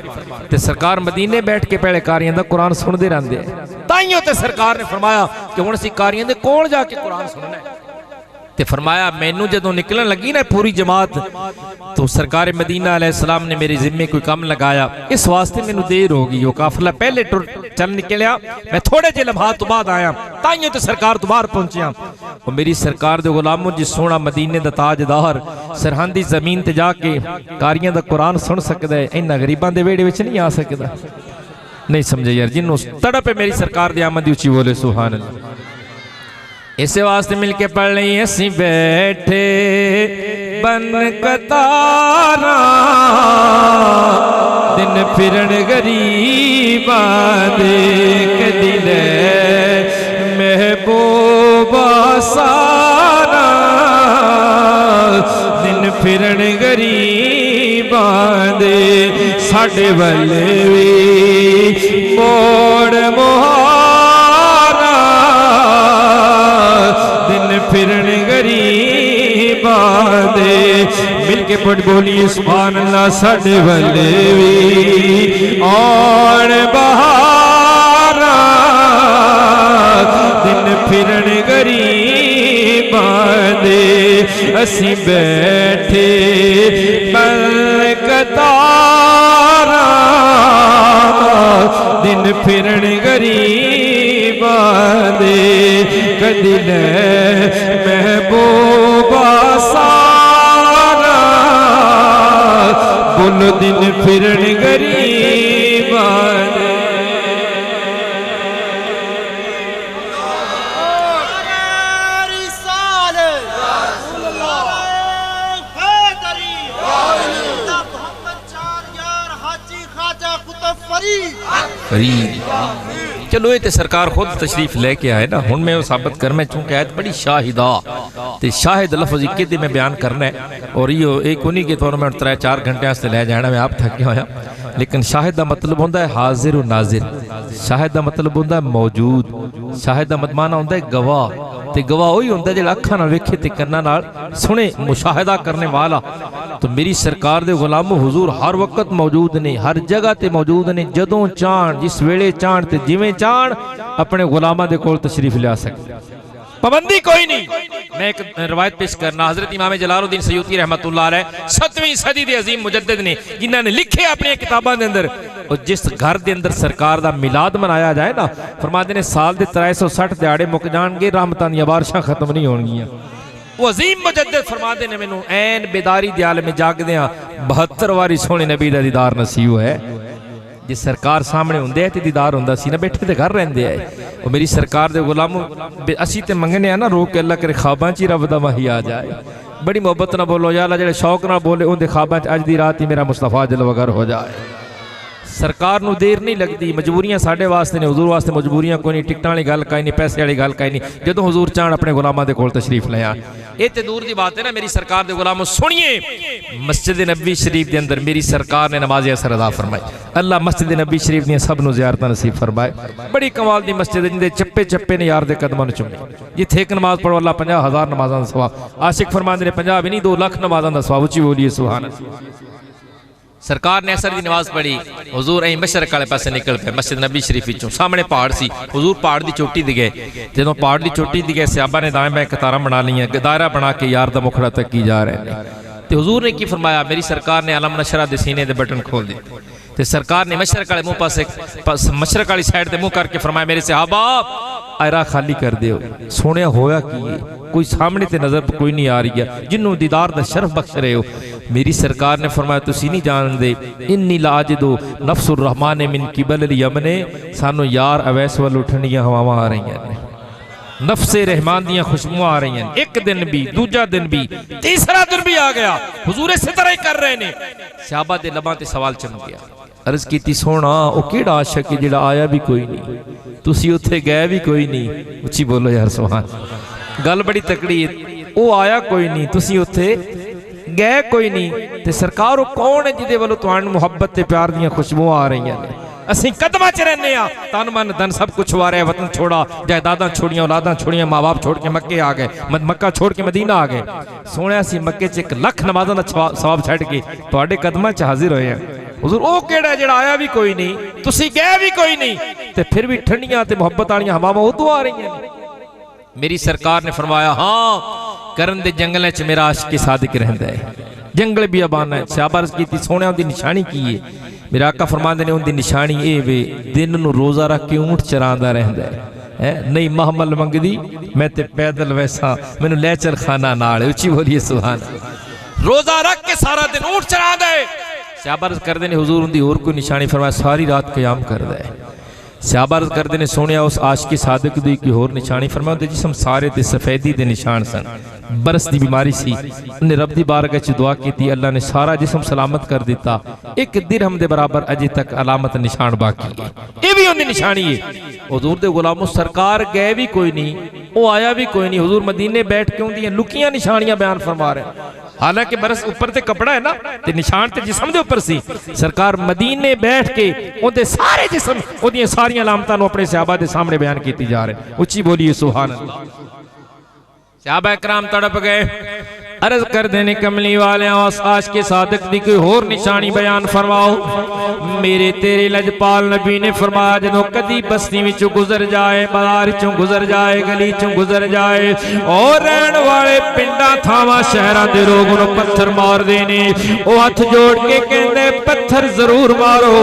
ते सरकार मदीने बैठ के पहले कारियां दा कुरान सुनदे रहंदे, ताइयों ते सरकार ने फरमाया कि हुण असीं कारियां दे कोल जाके कुरान सुनना है। ते फरमाया मैनू जदों निकलन लगी ना पूरी जमात, तो सरकार मदीना अलैहिस्सलाम ने मेरे जिम्मे कोई काम लगाया, इस वास्ते मैनू देर हो गई। वो काफिला पहले चल निकलिया, मैं थोड़े जे लम्हात तो बाद आया, ताइयों ते सरकार तो बाहर पहुंचिया। वो मेरी सरकार दे गुलामों जिस सोना मदीने दा ताजदार सरहदी जमीन ते जाके कारियां दा कुरान सुन सकदा है, इन्हां गरीबां दे वेड़े विच नहीं आ सकदा। नहीं समझे यार, जिन्हों तड़प है मेरी सरकार दी आमद उची बोले सुभान अल्लाह। इसे वास्ते मिलके पढ़ रही असी बैठे बन कतारा, दिन फिरन गरीबा देख दिले महबूबा सारा, दिन फिरन गरीबा दे साडे वाले भी मोड़ मोहारा, दिन फिरन गरीबा दे। मिलके पढ़ बोलिए सुभान अल्लाह। साडे वाले भी और बहारा, दिन फिरन गरीबा दे असी बैठे बल कतारा, दिन फिरन गरीबा दे कदी ले महबूबा सारा, बोलो दिन फिरन गरीबा दे। फरीद। चलो ये तो सरकार खुद तशरीफ लेके आए ना, हूँ मैं वो साबित कर, मैं चूंकि आयत बड़ी शाहिदा तो शाहिद लफ्ज़ कि मैं बयान करना है, और यो एक उन्हीं के तौर में 3-4 घंटे लै जाना, मैं आप थके होया। लेकिन शाहिद का मतलब होता है हाजिर व नाजिर, शाहिद का मतलब होता है मौजूद, शाहिद का मतलब होता है गवाह, तो गवाह वही होता है जो अखा नाल वेखे ते कन्नां नाल सुने, मुशाहिदा करने वाला। तो मेरी सरकार दे गुलामो हुजूर हर वक्त मौजूद ने, हर जगह ते मौजूद ने, जदों चाहण जिस वेले चाहण ते जिवें चाहण अपने गुलामां दे कोल तशरीफ लिया सकते, पाबंदी कोई नहीं। मैं एक रवायत पेश करना, हजरत इमाम जलालुद्दीन सयूती रहमतुल्लाह अलैह 7वीं सदी के अजीम मुजद्दिद ने, जिन्हों ने लिखे अपनी किताबों के अंदर, और जिस घर के अंदर सरकार का मिलाद मनाया जाए ना, फरमाते ने साल के 360 दिहाड़े मुक जाएंगे, रहमतां दी बारिशां खत्म नहीं होणगियां। वो अजीम मुजद्दिद फरमाते ने मैनू ऐन बेदारी दे आलम में जागदियां 72 वारी सोहने नबी दा दीदार नसीब है। जे सरकार सामने होंदे तो दीदार होंदा सी ना, बैठे तो घर रहिंदे है। और मेरी सरकार दे गुलामों असी तो मंगने ना, रोक के अल्लाह करे ख्वाबां च ही रब दा वही आ जाए। बड़ी मोहब्बत ना बोलो या अल्लाह, जेड़े शौक ना बोले उनके ख्वाबां च अज दी रात ही मेरा मुस्तफा जलवगर हो जाए। सरकार नूं देर नहीं लगती, मजबूरियां साडे वास्ते ने, हुजूर वास्ते मजबूरियां कोई नहीं, टिकटां वाली गल कोई नहीं, पैसे वाली गल कोई नहीं। जदों हुजूर चाहण अपने गुलामां दे कोल तशरीफ ले आण, ये ते दूर दी बात है ना। मेरी सरकार दे गुलामों सुनिए, मस्जिद नबी शरीफ के अंदर मेरी सरकार ने नमाज असर अदा फरमाई। अल्लाह मस्जिद नबी शरीफ दी सब नूं ज़ियारतां नसीब फरमाए। बड़ी कमाल दी मस्जिद, जिंदे चप्पे चप्पे ने यार दे कदमां नूं चुमे, जिथे एक नमाज पढ़ो अल्लाह 50,000 नमाज़ां दा सवाब। आशिक फरमांदे ने 50 भी नहीं 2 लाख नमाज़ां दा सवाब। उच्ची बोलिए सुभान अल्लाह। सरकार ने असर की नमाज पढ़ी, हुजूर अं मशरक वाले पासे निकल पे, मस्जिद नबी शरीफ चों सामने पहाड़ सी, हुजूर पहाड़ की चोटी ते गए। जो पहाड़ की चोटी ते गए, सहाबा ने दाएं बाएं कतारां बना लियां, दायरा बना के यार दा मुखड़ा तक की जा रहे हैं। तो हुजूर ने की फरमाया, मेरी सरकार ने अलम नशरा दे सीने दे बटन खोल दिए, तो सरकार ने मशरक वाले मुँह पासे, मशरक वाली साइड से मुँह करके फरमाया, मेरे सहाबा आयरा खाली कर दियो। सोने होया की कोई सामने ते नजर कोई नहीं आ रही है, जिन्हों दीदार दा शरफ बख्श रहे हो। मेरी सरकार ने फरमाया, तुसी नहीं जानदे, इन्नी लाजिदो नफ्सुर रहमान मिन किबल यमने, सानू यार अवैस वाल उठनियां हवावां आ रही हैं, नफ्से रहमान दियां खुशबुआं आ रही हैं। एक दिन भी, दूजा दिन भी, तीसरा दिन भी आ गया, हुजूर इस तरह ही कर रहे ने। सहाबा दे लबां ते सवाल चमक गया, अर्ज की सोना वो केड़ा आशिक है जिहड़ा आया भी कोई नहीं, तुसी उत्थे गए भी कोई नहीं। उच्ची बोलो यार सुभान। गल बड़ी तकड़ी है, वो आया कोई नहीं, तुसी उत्थे गए कोई नहीं, ते सरकार वो कौन है जिहदे वल्लों तुहानू मुहब्बत ते प्यार दियां खुशबुआं आ रही हैं। असीं कदमां च रहने आ, तन मन धन सब कुछ वारे, वतन छोड़ा, जायदादां छोड़ियां, औलादां छोड़ियां, माँ बाप छोड़ के मक्के आ गए, मक्का छोड़ के मदीना आ गए। सोने असीं मक्के च 1 लाख नमाज़ां दा सवाब छड्ड के तुहाडे कदमां च हाजिर होए हैं। हुजूर वो केड़ा जिहड़ा आया भी कोई नहीं, तुसी गए भी कोई नहीं, ते फिर भी ठंडियां ते मुहब्बत वालियां हवावां उदों आ रही हैं। मेरी सरकार ने फरमाया, हाँ करन दे जंगलों च मेरा आशिक सादिक रहंदा है, जंगल भी अबाना है। सहाबा अर्ज़ कीती, सोने उनकी निशानी की है? मेरा आका फरमांदे ने उनकी निशानी ये वे, दिन नूं रोज़ा रख के ऊंट चरांदा रहंदा है, नहीं महमल मंगदी मैं ते पैदल वैसा, मैनू लै चल खाना नाल। उच्ची बोलिए सुभान। रोज़ा रख के सारा दिन ऊंट चरांदा है। सहाबा अर्ज़ करदे ने, हुजूर उनकी होर कोई निशानी? फरमाया, सारी रात क़याम करदा है। सहाबा अर्ज़ करदे ने, सोनिया उस आशिक सादिक दी कोई होर निशानी? फरमाया, उहदे जिस्म सारे ते सफेदी दे निशान सन, बरस की बीमारी सी, उन्हें रब दी बारगाह च दुआ की, अल्लाह ने सारा जिस्म सलामत कर दिता, 1 दिरहम दे बराबर अजे तक अलामत निशान बाकी है, ये भी उनकी निशानी है। हुजूर दे गुलामों, सरकार गए भी कोई नहीं, वो आया भी कोई नहीं, हुजूर मदीने बैठ के उनकी लुकियां निशानियां बयान फरमा रहे। हालांकि बरस ऊपर ते कपड़ा है ना, ते निशान ते जिस्म दे ऊपर सी। सरकार मदीने बैठ के उनके सारे जिस्म, उहदियां सारियां अलामतां नूं अपने सहाबा दे सामने बयान कीती जा रहे। उच्ची बोलिए सुभान अल्लाह। सहाबा इकराम तड़प गए, अर्ज कर देने, कमली वाले आशिक सादिक दी कोई होर निशानी बयान फरमाओ। मेरे तेरे लजपाल नबी ने फरमाया, जदों कदी बस्ती विचों गुजर जाए, बाजार चों गुजर जाए, गली चों गुजर जाए, और रहन वाले पिंडां थावां शहरां दे लोग उन्होंने पत्थर मार देने, वो हथ जोड़ के कहंदे, पत्थर जरूर मारो,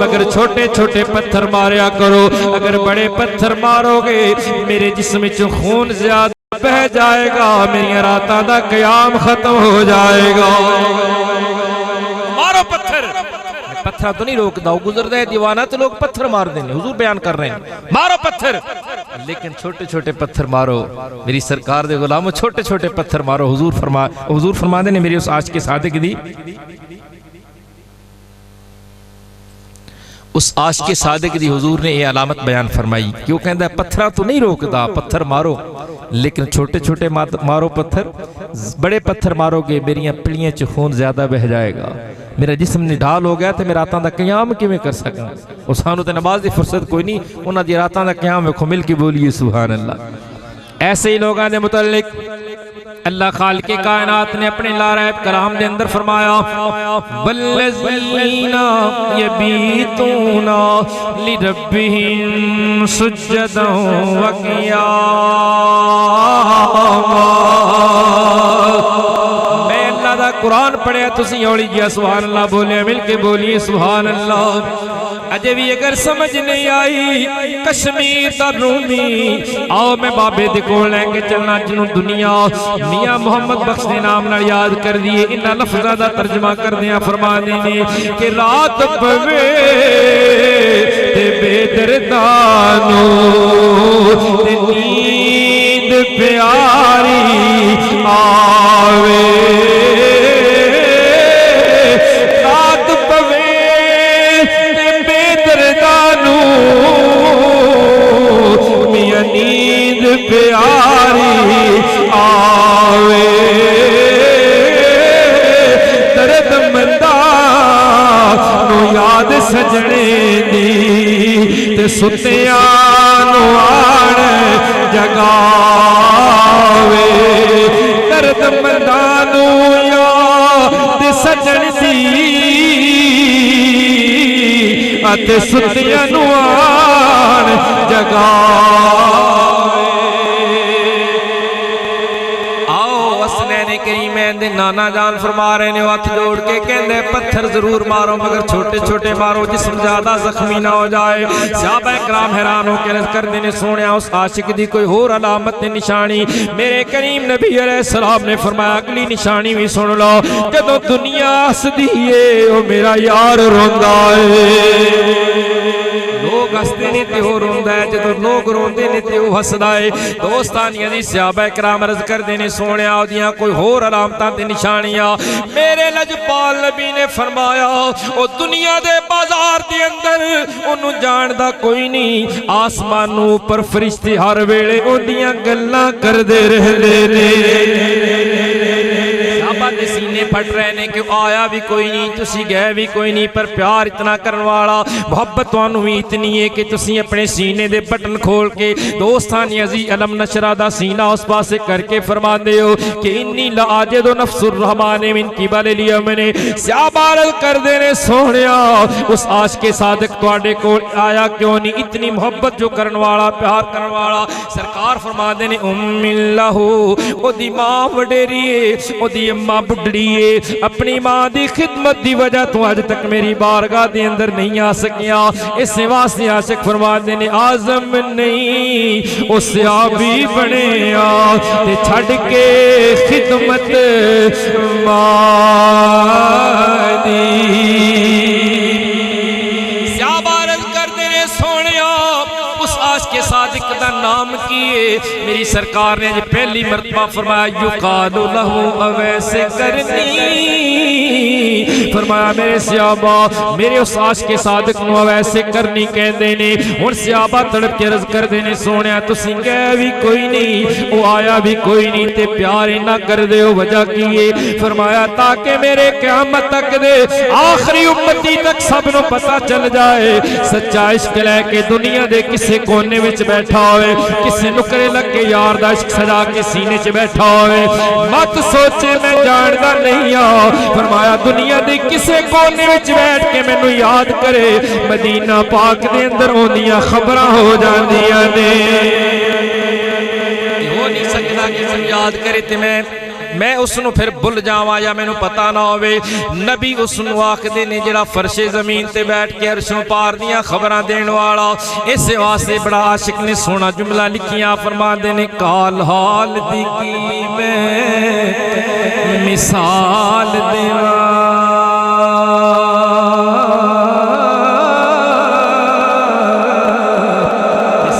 मगर छोटे छोटे पत्थर मारिया करो, अगर बड़े पत्थर मारोगे मेरे जिस्म विचों खून ज्यादा बह जाएगा, मेरी रातां दा क़याम खत्म हो जाएगा। मारो पत्थर। पत्थर तो नहीं रोकदा, गुजरदा है दीवाना तो लोग पत्थर मार देंगे। हुजूर बयान कर रहे हैं, मारो पत्थर, लेकिन छोटे छोटे पत्थर मारो। मेरी सरकार दे गुलामों, छोटे छोटे पत्थर मारो। हुजूर फरमाते ने, मेरी उस आशिक सादिक दी उस आशिक़े सादिक दी हुजूर ने यह अलामत बयान फरमाई कि वह कहता पत्थर तो नहीं रोकता, पत्थर मारो लेकिन छोटे छोटे मारो पत्थर, बड़े पत्थर मारोगे मेरिया पिड़ियां च खून ज्यादा बह जाएगा, मेरा जिस्म निढाल हो गया तो मैं रातां दा क़याम किवें कर सकां। और सानू तो नमाज की फुर्सत कोई नहीं, उन्हां दी रातां दा क़याम वेखो, मिल के बोलिए सुभान अल्लाह। ऐसे ही लोगों के मुतल्लिक अल्लाह खालिक़े कायनात ने अपने लारैब कलाम के अंदर फरमाया वल्लज़ीना यबीतूना लिरब्बिहिम सुज्जदन व क़ियामा। मैं अल्लाह दा कुरान पढ़िया, तुसी हौली जिहा सुभान अल्लाह बोलिए, मिल के बोलिए सुभान अल्लाह। अजे भी अगर समझ नहीं आई कश्मीर दा रूमी, आओ मैं बाबे दे कोल लैके चलना जिन्हों दुनिया मियां मोहम्मद बख्श दे नाम नाल याद कर दिए। इन्हां लफ्ज़ां दा तर्जमा करदियां फरमांदे ने कि रात पवे ते बेदर्दानो ते नींद प्यारी आवे, रात पवे मियां नींद प्यारी आवे, दर्द मंदा नु याद सजने दी ते सुतिया नु आण जगावे, दर्द मंदा नु याद सजन दी अते सुतिया नु आण जगावे। आओ हसनैन करीमैन दे नाना जान फरमा रहे ने, हथ जोड़ के कहंदे पत्थर जरूर मारो मगर छोटे छोटे मारो, जिस्म ज्यादा जख्मी ना हो जाए। सहाबा इकराम हैरान होकर अर्ज़ करदे ने सोनिया उस आशिक दी कोई होर अलामत ने निशानी? मेरे करीम नबी अलैहिस्सलाम ने फरमाया अगली निशानी भी सुन लो, जदों दुनिया हसदी है ओ मेरा यार रोंदा है, लोग हसदे ने ते वो रोंदा है, जदों लोग रोंदे ने ते वो हसदा है। दोस्तानियां दी सहाबा इकराम अर्ज़ करदे ने सोनिया ओदियां कोई होर अलामतां ते निशानियां? मेरे लजपाल नबी ने फरमाया ओ दुनिया दे बाजार दे अंदर ओनू जानदा कोई नहीं, आसमानों ऊपर फरिश्ते हर वेले ओदियां गल्लां करदे रहंदे ने, सीने फट रहे ने कि आया भी कोई नहीं, तुसी गए भी कोई नहीं, पर प्यार इतना करने वाला, मोहब्बत तुहानू भी इतनी है कि तुसी अपने सीने दे बटन खोल के दोस्तानी अज़ीज़ अलम नशरा दा सीना उस पासे करके फरमांदे हो कि इन्नी लाजिदु नफ्सुर रहमान मिन क़िबल यमने। सहाबारल कर देने सोहणिया उस आशिक़े सादिक तुहाडे कोल आया क्यों नहीं? इतनी मोहब्बत जो करने वाला, प्यार करने वाला। सरकार फरमांदे ने उम्मिल्लाहु, ओदी मां वडेरी है, ओदी अम्मा बुढ़ड़ी है, अपनी मां की खिदमत की वजह तो अज तक मेरी बारगाह के अंदर नहीं आ सकिया। इस वास्ते आशिक फरमाते ने आजम नहीं उस सहाबी बने ते छड़ के खिदमत मां दी। सहाबारत करते ने सोनिया उस आशिक़े सादिक का नाम की है? मेरी सरकार ने पहली मरतबा फरमाया युकालु लहू अवैसे करनी, फरमाया मेरे सहाबा मेरे उस आशिक़े सादिक नूं अवैसे करनी कहंदे ने। हुण सहाबा तड़प के अर्ज़ करदे ने सोहणिया तुसीं कह भी कोई नहीं, वो आया भी कोई नहीं ते प्यार इन्ना करदे हो, वजह की है? फरमाया ताकि मेरे क़यामत तक दे आखिरी उम्मती तक सब नूं पता चल जाए सच्चा इश्क लैके दुनिया दे किसे कोने विच बैठा होए, किसे नुकरे लग के यार दा इश्क सजा के सीने च बैठा होए, मत सोचे मैं जानदा नहीं आ। फरमाया दुनिया दे किसे कोने विच बैठ के मैनू याद करे, मदीना पाक दे अंदर ओंदियां खबरां हो जांदियां ने। हो नहीं सकदा कि मैं याद करे ते मैं उसनू फिर भुल जावा या मैनू पता ना होवे। नबी उसनू आखदे ने जिहड़ा फर्शे जमीन ते बैठ के अरशों पार दियां खबरां देण वाला। इस वास्ते बड़ा आशिक ने सोना जुमला लिखियां, फरमांदे ने काल हाल दी की मैं मिसाल देवां,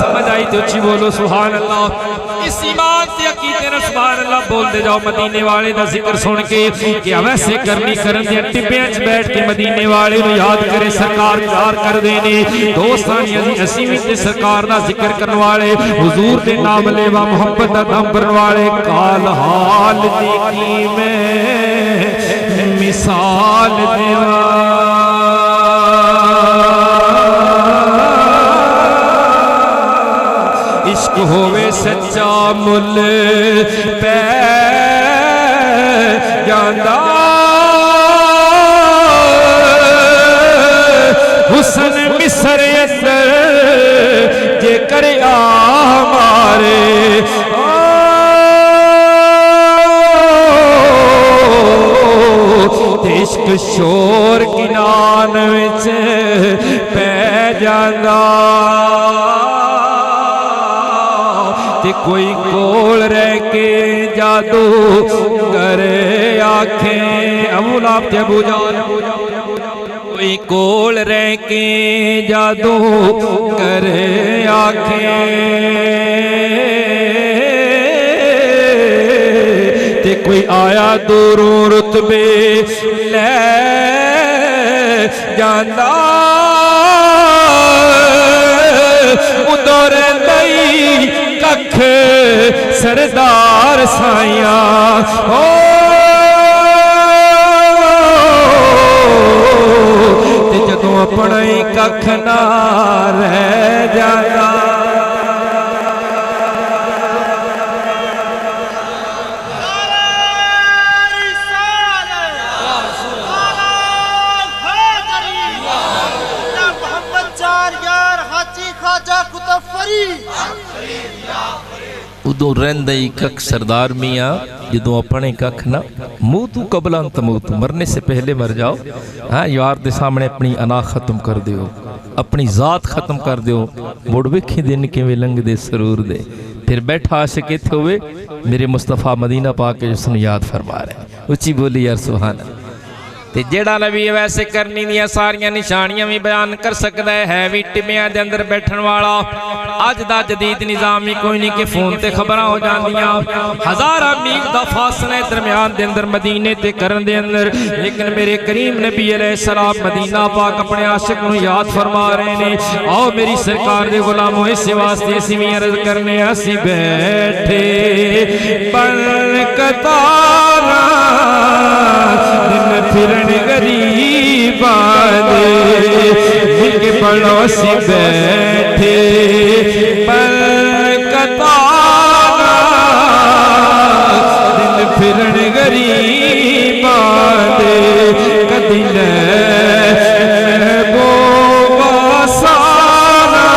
समझ आई तो अच्छी बोलो सुभान अल्लाह। इस ईमान से अकीदे नाल सुभान अल्लाह बोलते जाओ मदीने वाले दा जिक्र सुन के कि वैसे करनी करन दे टिब्बियां च बैठ के मदीने वाले नु याद करे सरकार प्यार करदे ने दोस्तां असीं भी ते सरकार दा जिक्र करन वाले हुजूर दे नाम लेवा मोहब्बत दा दम भरन वाले काल हाल दी की मैं मिसाल देवा इश्क होवे सच्चा मुल पै जांदा हुसन मिसर अंदर जे करे मारे इश्क शोर किनान विच पै जांदा कोई कोल रह के जादू करे आखें अबूलाब ते अबू जान कोई कोल रह के जादू करे आखें ते कोई आया दूरों रुतबे ले जांदा उदोर दई कख सरदार साइया हो ते जदों अपना ही कख ना रह जाता उदों रहिंदा ही कख सरदार मियाँ जदों अपने कख ना मुँह तू कबला तमू तू मरने से पहले मर जाओ हाँ यार के सामने अपनी अना खत्म कर दो अपनी जात खत्म कर दो मुड़ वेखी दिन किवें लंघदे सरूर दे फिर बैठा आशिक इत्थे होवे मेरे मुस्तफा मदीना पाके उसनूं याद फरमा रहे उच्ची बोली यार सुभान अल्लाह ते जेड़ा नबी वैसे करनी दियां सारियां निशानियां भी बयान कर सकता है भी टिब्बियां दे अंदर बैठन वाला अज दा जदीद निज़ाम ही कोई नहीं कि फोन ते खबरां हो जांदियां हज़ारां मील दा फासला दरमियान दे अंदर मदीने ते करन दे अंदर लेकिन मेरे करीम नबी अलैहिस्सलाम मदीना पाक अपने आशिक नूं याद फरमा रहे ने आओ मेरी सरकार दे गुलामों इस वास्ते असीं भी अर्ज़ करने असीं बैठे बन कतारा दिन फिरन गरीबा मिलके पढ़ो सी बैठे पर कतारा दिन फिरन गरीबा कदी महबूबा सारा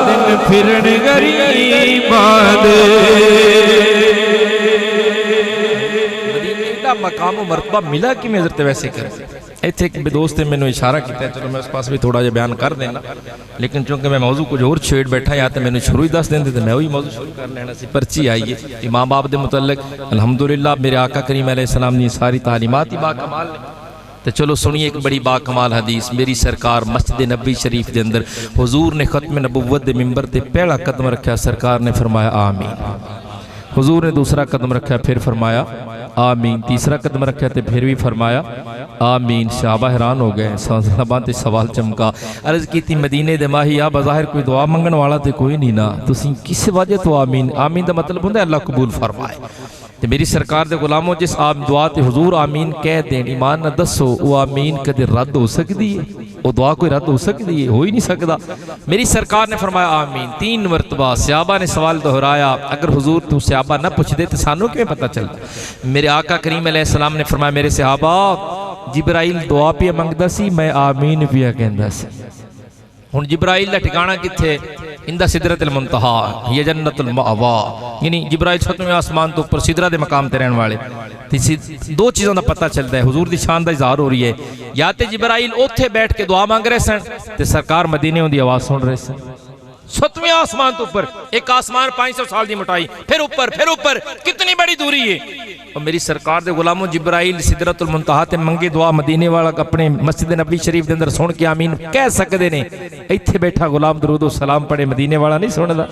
दिन फिरन गरीबा मकाम मरतबा मिला कि मैं हज़रत वैसे कर इतने एक दोस्त ने मैंने इशारा किया चलो मैं उस पास भी थोड़ा जिहा बयान कर देना लेकिन चूंकि मैं मौजू कुछ होर छेड़ बैठा या तो मैंने शुरू ही दस देंदे तो मैं वही मौजू शुरू कर लेना सी पर्ची आई है कि माँ बाप के मुतल्लिक अल्हम्दुलिल्लाह मेरे आका करीम अलैहिस्सलाम दी सारी तालीमात ही बाकमाल ने तो चलो सुनिए एक बड़ी बाकमाल हदीस मेरी सरकार मस्जिद नबी शरीफ के अंदर हुजूर ने खत्म नबुव्वत के मिंबर पर पहला कदम रखा सरकार ने फरमाया आमीन हुजूर ने दूसरा कदम रखा फिर फरमाया आमीन तीसरा कदम रखा तो फिर भी फरमाया आमीन सहाबा हैरान हो गए साहबान सवाल चमका अर्ज की मदीने दे माही आ बज़ाहिर कोई दुआ मंगण वाला तो कोई नहीं ना तुसीं किस वजह तो आमीन आमीन का मतलब होंदा अल्लाह कबूल फरमाए तो मेरी सरकार के गुलामों जिस आप दुआ ते हुजूर आमीन कह दें ईमान न दसो वो आमीन कदे रद्द हो सकती है वो दुआ कोई रद्द हो सकती है हो ही नहीं सकता मेरी सरकार ने फरमाया आमीन 3 मरतबा सहाबा ने सवाल दोहराया अगर हुजूर तू सहाबा न पुछदे तो सानू किवें पता चलता मेरे आका करीम अलैहिस्सलाम ने फरमाया मेरे सहाबा जिब्राइल दुआ पे मंगदा सी मैं आमीन पिया कहंदा सी हुण जिब्राइल दा ठिकाना किथे इंदा सिदरतुल मुंतहा ये जन्नतुल मअवा यानी जिब्राइल 7वें आसमान तो ऊपर सिदरा दे मकाम ते रहने वाले दो चीज़ों का पता चलता है हुजूर की शान का इजहार हो रही है या तो जिब्राइल उत्थे बैठ के दुआ मांग रहे सन ते सरकार मदीने की आवाज़ सुन रहे सन 7वें आसमान तो ऊपर एक आसमान 500 साल की मोटाई फिर ऊपर कितनी बड़ी दूरी है और मेरी सरकार दे गुलामों जिब्राइल सिदरतुल मुंतहा ते मंगे दुआ मदीने वाला अपने मस्जिद नबी शरीफ के अंदर सुन के आमीन कह सकते ने इत्थे बैठा गुलाम दरूद सलाम पढ़े मदीने वाला नहीं सुनदा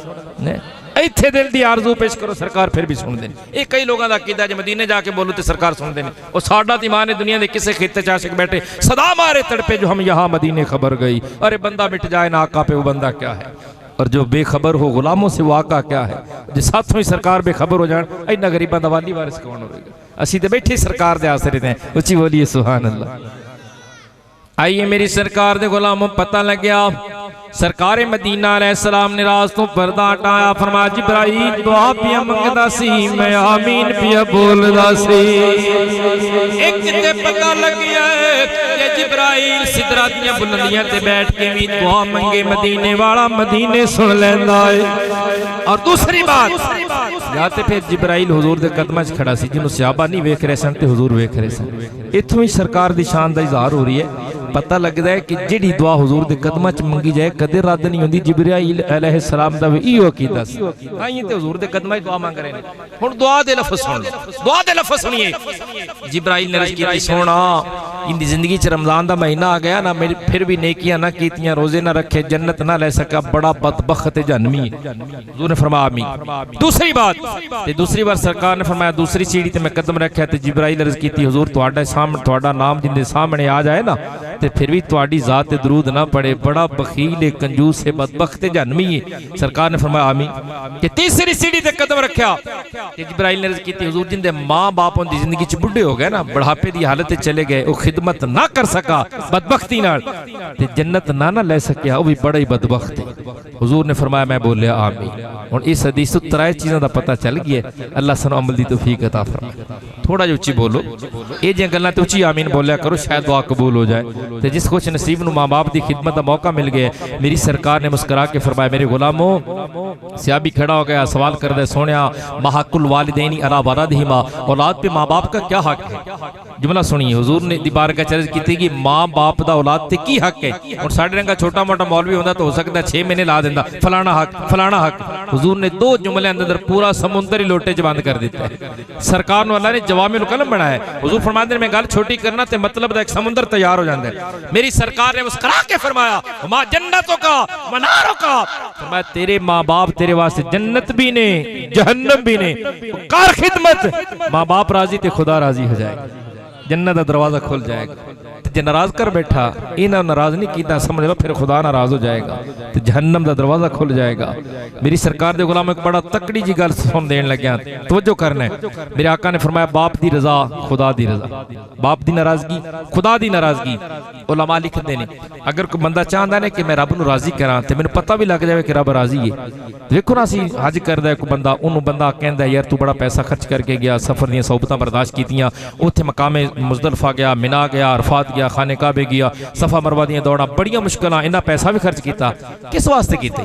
इत्थे दिल की आरजू पेश करो, सरकार फिर भी सुनते हैं। ये कई लोगों का कीदा जो मदीने जाके बोलो तो सरकार सुनते हैं। और साडा तो ईमान है दुनिया के किसी खिते चाशक बैठे सदा मारे तड़पे जो हम यहाँ मदीने खबर गई। अरे बंदा मिट जाए ना आका पे वो बंदा क्या है, और जो बेखबर हो गुलामों से वो आका क्या है। जो साथों ही सरकार बेखबर हो जाए, इन्ना गरीबों का वाली वारिस कौन होगा। असी तो बैठे सरकार के आसरे हैं। उची बोलिए सुभान अल्लाह। आइए मेरी सरकार दे गुलामों पता लग गया सरकार मदीना अलैहिस्सलाम ने राज तो पर्दा हटाया। फरमाया जिब्राईल दुआ पिया मंगदा सी, मैं आमीन पिया बोलदा सी। एक ते पता लग गया कि जिब्राईल सिदरा दियां बुलंदियां ते बैठ के भी दुआ मंगे मदीने वाला मदीने सुन लैंदा है। और दूसरी बात या ते फिर जिब्राईल हुजूर दे कदमां च खड़ा सी, जिन्हों सहाबा नहीं वेख रहे सन ते हुजूर वेख रहे सन। इत्थों ही सरकार दी शान दा इजहार हो रही है। पता लगता है कि जिहड़ी दुआ हुजूर दे कदमां च मंगी जाए कदे रद्द नहीं होंदी। जिब्राईल अलैहिस्सलाम दा भी इहो अकीदा सी, ताईं ते हुजूर दे कदमां च दुआ मंग रहे ने। हुण दुआ दे लफ्ज़ सुन, दुआ दे लफ्ज़ सुनिए। जिब्राईल ने अर्ज़ कीती सोना इनकी जिंदगी च रमजान का महीना आ गया ना, मेरी फिर भी नेकियां ना कीतियां, रोजे ना रखे, जन्नत ना ले सका, बड़ा बदबख्त जहन्नमी है। हुजूर ने फरमाया आमीन। दूसरी बात ते दूसरी बार सरकार ने फरमाया दूसरी सीढ़ी ते मैं कदम रखा ते जिब्राईल अर्ज़ कीती हुजूर तुहाडे सामने तुहाडा नाम जिंदे सामने आ जाए ना ते फिर भी तुहाडी ज़ात ते दरूद ना पड़े, बड़ा बखील है, कंजूस है, बदबख्त जहन्नमी है। सरकार ने फरमाया आमीन। कि तीसरी सीढ़ी ते कदम रखा ते जिब्राईल ने अर्ज़ कीती हुजूर जिंदे माँ बाप उनकी जिंदगी च बुढ़े हो गए ना, बुढ़ापे की हालत चले गए, वो खिदमत ना कर सका बदबख्ती नाल ते जन्नत ना ले सकिया, वो भी बड़ा ही बदबख्त है। हुजूर ने फरमाया मैं बोलिया आमीन। हुण इस हदीस तो त्रै चीज़ों का पता चल गया। अल्लाह सानू अमल दी तौफीक अता फरमाए। थोड़ा जिहा उच्ची बोलो, ये जिहियां गल्लां ते उच्ची आमीन बोलिया करो, शायद दुआ कबूल हो जाए। तो जिस खुश नसीब नूं माँ बाप की खिदमत का मौका मिल गया, मेरी सरकार ने मुस्करा के फरमाया मेरे गुलामों। सियाबी खड़ा हो गया, सवाल कर दे सोनिया महकुल वालिदैन अला वलदिहिमा, औलाद पे माँ बाप का क्या हक है। जुमला सुनिए, हुजूर ने दीबार का चर्ज की कि माँ बाप का औलाद ते की हक है। और साढ़े रंगा छोटा मोटा मौलवी होता तो हो सकता है 6 महीने ला देंदा फलाना हक फलाना हक। हुजूर ने 2 जुमले अंदर पूरा समुंदर ही लोटे च बंद कर दिता है। सरकार ने अल्लाह ने जवामिल कलम बनाया। हुजूर फरमाते हैं मैं गल छोटी करना ते मतलब दा एक समुंदर तैयार हो जाता है। मेरी सरकार ने मुस्कुरा के फरमाया मां जन्नतों का मनारों का, फरमाया तेरे माँ बाप तेरे वास्ते जन्नत भी ने जहन्नम भी ने, कर खिदमत, माँ बाप राजी ते खुदा राजी हो जाएगा, जन्नत का दरवाजा खुल जाएगा। जे नाराज कर बैठा इन्हें नाराज नहीं किया, समझ लो फिर खुदा नाराज हो जाएगा तो जहन्नम का दरवाजा खुल जाएगा। मेरी सरकार दे गुलाम एक बड़ा तकड़ी जी गल सुन देन लग्या, तवज्जो करना है। मेरे आका ने फरमाया बाप दी रजा खुदा दी रजा, बाप दी नाराजगी खुदा दी नाराजगी। उलमा लिखते ने अगर कोई बंदा चाहता है कि मैं रब नूं राजी करा तो मैनूं पता भी लग जाए कि रब राजी है। देखो ना असीं हज करदा है कोई बंदा, उन्होंने बंदा कहता यार तू बड़ा पैसा खर्च करके गया, सफर दी सोबतां बर्दाश्त कीतियां, उत्थे मकामे मुज़दलिफा गया, मिना गया, अरफात गया, खाने काबे गया, सफा मरवा दियां दौड़ा बड़िया मुश्किल, इन्ना पैसा भी खर्च किया, किस वास्ते कीते?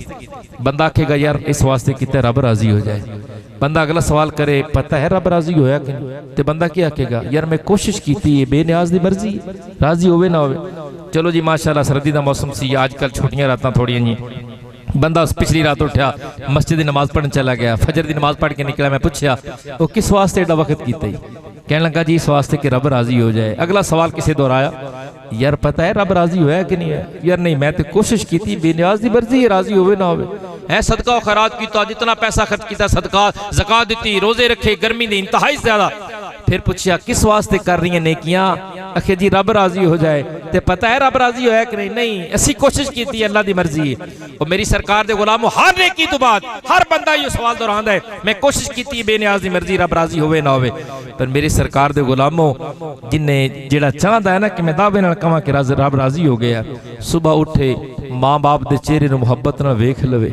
बंदा आखेगा यार इस वास्ते किया रब राजी हो जाए। बंदा अगला सवाल करे पता है रब राजी होया कि नहीं, तो बंदा क्या आखेगा यार मैं कोशिश की है, बेनियाज दी मर्जी राजी होवे ना होवे। चलो जी माशाअल्लाह सर्दी का मौसम सी, अजकल छुट्टियां रातां थोड़ियां जी, बंदा पिछली रात उठा मस्जिद की नमाज पढ़ने चला गया, फजर की नमाज पढ़ के निकला, मैं पूछा वो किस वास्ते एडा वक्त किया, कहने लगा जी इस वास्ते कि रब राजी हो जाए। अगला सवाल किसे दोहराया यार पता है रब राजी होया कि नहीं है, यार नहीं मैं तो कोशिश की थी, बेनियाज की मर्जी है राजी होवे ना होवे है। सदका और खैरात किया, जितना पैसा खर्च किया, सदका ज़कात दी, रोजे रखे, गर्मी दी इंतहाई ज्यादा। फिर पूछा किस वास्ते कर रही है नेकियां, आखे जी रब राजी हो जाए। तो पता है रब राजी होया कि नहीं, नहीं असी कोशिश की थी, अल्लाह की मर्जी है। और मेरी सरकार दे गुलामों हर नेकी तो बाद हर बंदा ये सवाल दोहरांदा है मैं कोशिश की थी, बेनियाज की मर्जी रब राजी होवे ना होवे। पर मेरी सरकार दे गुलामों जिन्हें जेड़ा चाहता है ना कि मैं दावे नाल कहां कि रब राजी हो गया, सुबह उठे माँ बाप दे चेहरे नूं मुहब्बत नाल वेख लवे,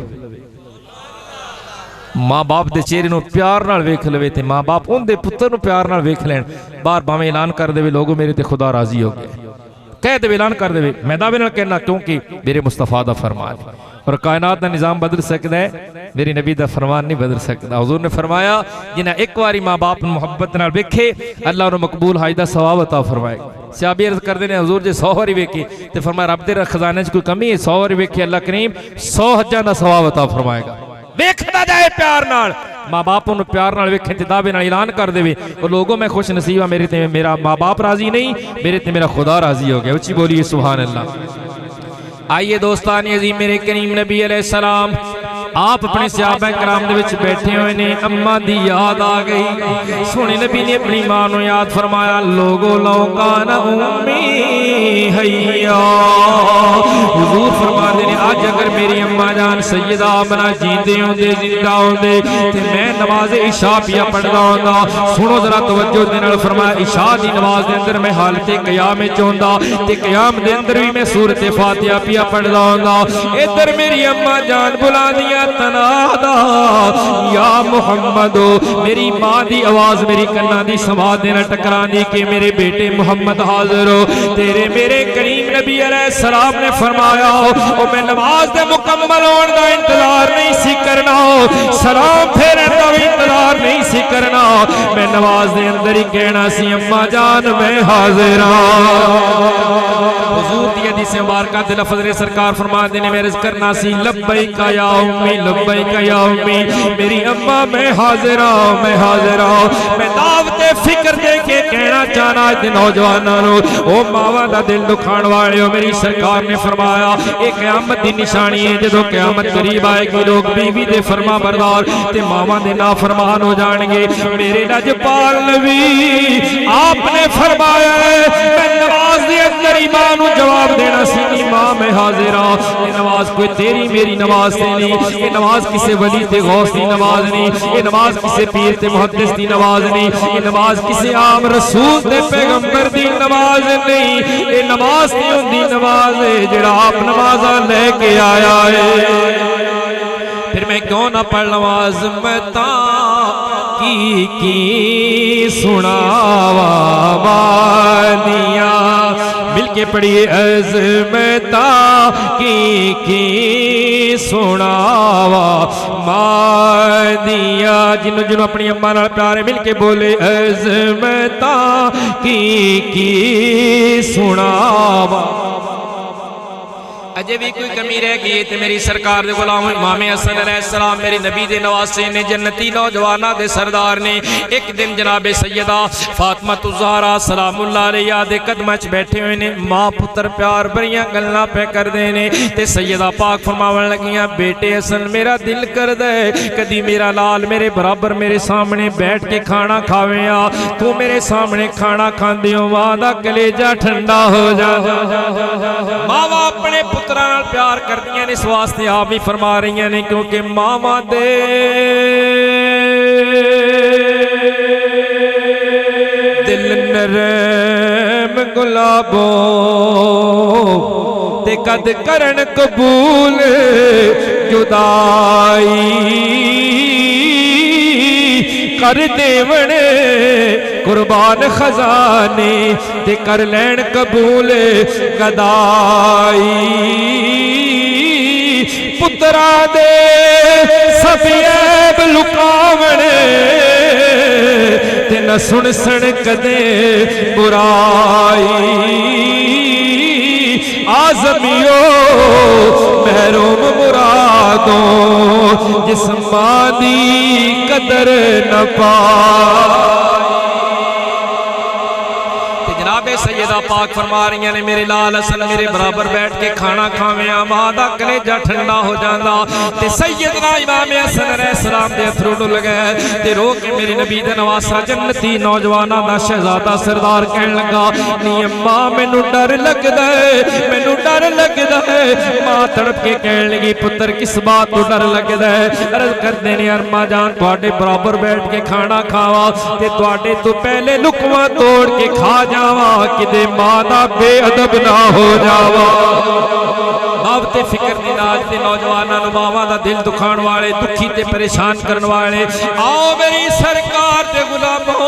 माँ बाप के चेहरे नूं प्यार नाल वेख लवे ते माँ बाप उनके पुत्र नूं प्यार नाल वेख लैन। बार भावें ऐलान कर देवे लोगों मेरे ते खुदा राजी हो गया, कह देवे ऐलान कर देवे मैं दावे नाल कहना क्योंकि मेरे मुस्तफा दा फरमान है। और कायनात का निज़ाम बदल सकता है, मेरे नबी का फरमान नहीं बदल सकता। हुजूर ने फरमाया जिन्हें एक बारी माँ बाप मुहब्बत नाल वेखे अल्लाह उन्हें मकबूल हज दा सवाब अता फरमाएगा। सहाबी अर्ज करते हैं हुजूर जे 100 बारी वेखे तो फरमाया रब दे खजाने च कोई कमी है, 100 बारी वेखे अल्लाह करीम 100 हज्जां दा सवाब अता फरमाएगा। वेखदा जाए प्यार नाल, माँ बाप उन्हें प्यार नाल वेखे ते दावे नाल ऐलान कर देवे और लोगों मैं खुश नसीब हाँ, मेरे ते मेरा माँ बाप राजी नहीं, मेरे ते मेरा खुदा राजी हो गया। उच्ची बोलिए सुभान अल्लाह। आइए दोस्तान अज़ीम, मेरे करीम नबी अलैहिस्सलाम आप अपने सहाबा कराम दे विच बैठे हुए ने, अम्मा दी याद आ गई। सोने नबी ने अपनी मां नूं याद फरमाया, लोगो लौका न उम्मी हैया। हुजूर फरमाते ने आज अगर मेरी अम्मा जान सैयदा आमना जींदे होंदे जिंदा होंदे ते मैं नमाज इशा पिया पढ़दा होंदा। सुनो जरा तवज्जो दे नाल, फरमाया इशा दी नमाज दे अंदर मैं हालत क़याम विच होंदा ते क़याम दे अंदर भी मैं सूरत फातिहा पिया पढ़दा होंदा। इधर मेरी अम्मा जान बुलांदियां तनादा या मुहम्मदो, मेरी मां दी आवाज मेरी कन्ना दी समाज दे नाल टकरांदी कि मेरे बेटे मुहम्मद हाजिर हो। तेरे मेरे करीम नबी अलैहिस्सलाम ने फरमाया ओ मैं नमाज दे मुकम्मल होने दा इंतजार नहीं सी करना, सलाम फेरन दा भी इंतजार नहीं सी करना, मैं नमाज दे अंदर ही कहना सी अम्मा जान मैं हाजिर हां। हुजूर दी हदीस मुबारक दे लफ्ज़ रे सरकार फरमाते ने, मैं अर्ज़ करना सी लब्बैक या उम्मी, लब्बैक या उम्मी, मेरी अम्मा मैं हाजिर हां, मैं हाजिर हां। मैं दावते फिक्र दे के कहना चाहना आज दे नौजवानों नूं, ओ मावां दा दिल दुखाण वालिओ, मेरी सरकार ने फरमाया ये क़यामत दी निशानी है, जदों क़यामत करीब आएगी लोग बीवी दे फरमा बरदार ते मावां दे नाफरमान हो जाएंगे। मेरे लजपाल नबी आपने फरमाया मैं नमाज दे अंदर ही मां नूं जवाब देना सी, मां मैं हाजिर हां। ये नमाज कोई तेरी मेरी नमाज से नहीं, ये नमाज किसी वली ते गौस दी नमाज नहीं, ये नमाज किसी पीर ते मुहद्दिस दी नमाज नहीं, ये नमाज किसी आम रसूल ते पैगंबर दी नमाज नहीं, ये नमाज नहीं होंदी, नमाज है जिहड़ा आप नमाज़ा लेके आया है। फिर मैं क्यों ना पढ़ नमाज मता की सुनावा मानिया, मिलके पढ़िए अज़मता की सुनावा मानिया। जिन्हों जिन्हों अपनी अम्मा नाल प्यार है मिलके बोले अज़मता की सुनावा। अजे भी कोई कमी रह गई तो मेरी सरकार दे गुलाम इमाम हसन अलैहिस्सलाम मेरी नबी दे नवासे ने, जन्नती नौजवाना दे सरदार ने। एक दिन जनाबे सैयदा फातिमा ज़हरा सलामुल्लाह अलैहा दे कदमां च बैठे हुए ने, मां पुत्र प्यार भरियां गल्लां पे करदे ने ते सैयदा पाक फरमावन लगियां, बेटे हसन मेरा दिल करदा है कदी मेरा लाल मेरे बराबर मेरे सामने बैठ के खाना खावे, आ तू मेरे सामने खाना खांदी हो मां दा कलेजा ठंडा हो जांदा। मावां अपने पुत्रां नाल प्यार करदियां ने, इस वास्ते आप भी फरमा रही ने क्योंकि मावां दे दिल नरम गुलाबों ते कद करन कबूल जुदाई कर देवण कुर्बान खजाने ते कर लैन कबूल गदाई। पुत्रा दे सब ऐब लुकावण ते न सुन सन कदे बुराई। आज़मियो महरूम मुरादों जिस मां दी कदर न पाई। जनाबे सैयदा पाक फरमा रही ने, मेरे लाल हसन मेरे बराबर बैठ के खाना खावे, मां दा कलेजा ठंडा हो जाता। ते सैयदना इमाम हसन अलैहिस्सलाम दे अथरू डुल गए ते रो के मेरे नबी दे नवासा जन्नती नौजवाना दा शहजादा सरदार कहन लगा, नी अम्मा मैनू डर लगदा है, मैनू डर लगदा है। मां तड़प के कहन लगी, पुत्र किस बात तो डर लगदा है? अर्ज करदे ने, अम्मा जान तुहाडे बराबर बैठ के खाना खावा ते तुहाडे तो पहले लुकमा तोड़ के खा जावा किदे मां दा बेअदब ना हो जावा। बाप ते फिक्र दी नाज ते नौजवानां नूं मावां दा दिल दुखाण वाले, दुखी ते परेशान करन वाले, आओ मेरी सरकार दे गुलामो,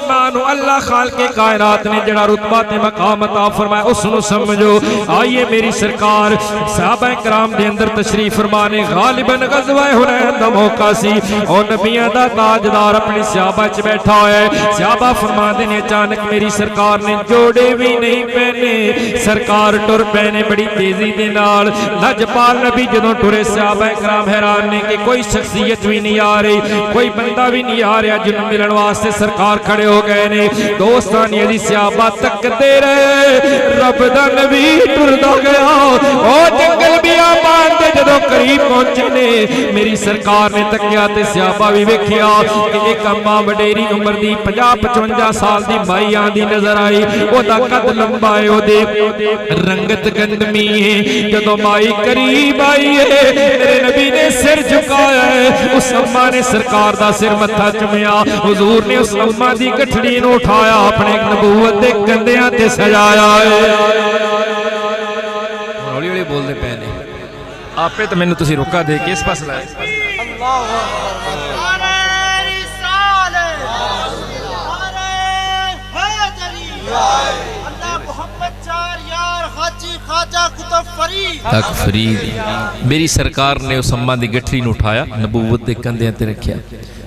मां नूं अल्लाह खालिक़े कायनात ने जिहड़ा रुतबा ते मकाम अता फरमाया उस नूं समझो। आइए मेरी सरकार सहाबा कराम दे अंदर तशरीफ फरमाने, गालिबन गज़वा हुनैन दा मौका सी और नबियां दा ताजदार अपने सहाबा च बैठा होया है। सहाबा फरमाते ने, अचानक मेरी सरकार ने जोड़े भी नहीं पहने, सरकार टुर पैने बड़ी तेजी दे नाल। लजपाल नबी जदों टुरे सहाबा कराम हैरान ने कि कोई शख्सियत भी नहीं आ रही, कोई बंदा भी नहीं आ रहा जिन्हों मिलने वास्ते सरकार खड़े हो गए ने। दोस्तानी अली सहाबा तकते रहे, रब दा नबी टुरदा गया, ओ जंगल बियाबान दे जदों करीब पहुंचे ने मेरी सरकार ने तकिया ते सहाबा भी वेखिया कि एक अम्मा वडेरी उम्र दी 50-55 साल दी माई आंदी नजर आई। ओदा कद लंबा है, ओदे रंगत गंदमी है। जदों माई करीब आई है मेरे नबी ने सिर झुकाया है। उस अम्मा ने सरकार दा सिर मत्था चुमिया। हुजूर ने उस अम्मा दी गठड़ी नूं उठाया, अपने नबूवत दे कंधियां ते सजाया है। हौली हौली बोलदे पे ने आपे तो मैनू तुसी रोका दे के इस पास लाए। तक फरीद मेरी सरकार ने उस अम्मा दी गठरी नूं उठाया, नबूवत दे कंधियां ते रखिया।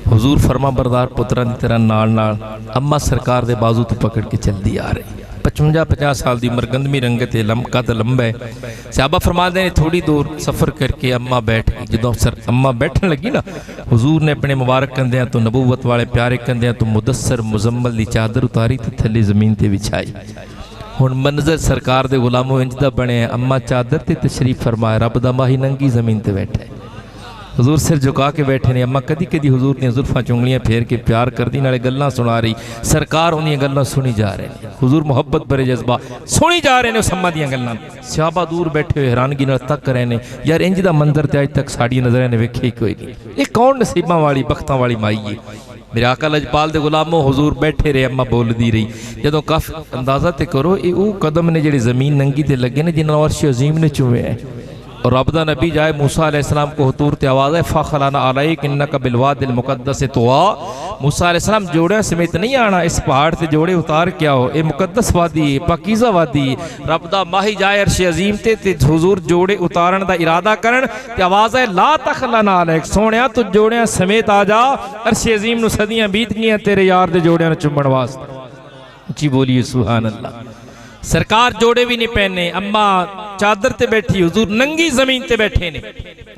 हुजूर फरमा बरदार पुत्रा दी तरह नाल नाल अम्मा सरकार दे बाजू तो पकड़ के चलदी आ रही। 55-50 साल की उम्र, गंदमी रंगत है, कद लंबा है। सहाबा फरमाते हैं थोड़ी दूर सफ़र करके अम्मा बैठ गई। जो अम्मा बैठन लगी ना, हुजूर ने अपने मुबारक कंधियां तो नबूवत वाले प्यारे कंधियां तो मुदस्सर मुजम्मल की चादर उतारी तो थले जमीन ते विछाई। हुण मंजर सरकार दे गुलामों इंज दा बने, अम्मा चादर ते तशरीफ फरमाए, रब दा माही नंगी जमीन ते बैठा है। हुजूर सिर झुका के बैठे ने। अम्मा कदी कदी हुजूर ने जुल्फा चुंगलियां फेर के प्यार करदी, नाले गल्लां सुना रही। सरकार उन्दियां गल्लां सुनी जा रहे हैं। हुजूर मुहब्बत भरे जज्बा सुनी जा रहे हैं उस अम्मा दियां गल्लां। सहाबा दूर बैठे हुए हैरानगी नाल तक रहे ने, यार इंज दा मंजर ते अज तक साड़ी नज़रां ने वेखे कोई नहीं। ये कौन नसीबां वाली बख्तां वाली माई है। मेरे आका लजपाल दे गुलामों हुजूर बैठे रहे, अम्मा बोलदी रही। जदों काफी अंदाजा ते करो ये वो कदम ने जिहड़े जमीन नंगी ते लगे ने जिन्हां अर्श अजीम ने चुमे है। और रब दा नबी जाए मूसा अलैहिस्सलाम को हुतूर ते आवाज़ है फ़खलाना अलैक इन्नका बिलवादिल मुक़द्दस तुआ। मूसा अलैहिस्सलाम जोड़े समेत नहीं आना, इस पहाड़ से जोड़े उतार के आओ, ये मुकद्दस वादी है, पाकीज़ा वादी है। रब दा माही जाए अर्श अजीम ते हुजूर जोड़े उतारन दा इरादा करन ते आवाज़ है ला तखलाना अलैक, सोहणिया तू जोड़ियां समेत आ जा, अर्श अजीम नूं सदियां बीत गईयां तेरे यार दे जोड़ियां नूं चुम्मण वास्ते। उच्ची बोलिए सुभान अल्लाह। सरकार जोड़े भी नहीं पहने, अम्मा चादर ते बैठी, हुजूर नंगी जमीन ते बैठे ने।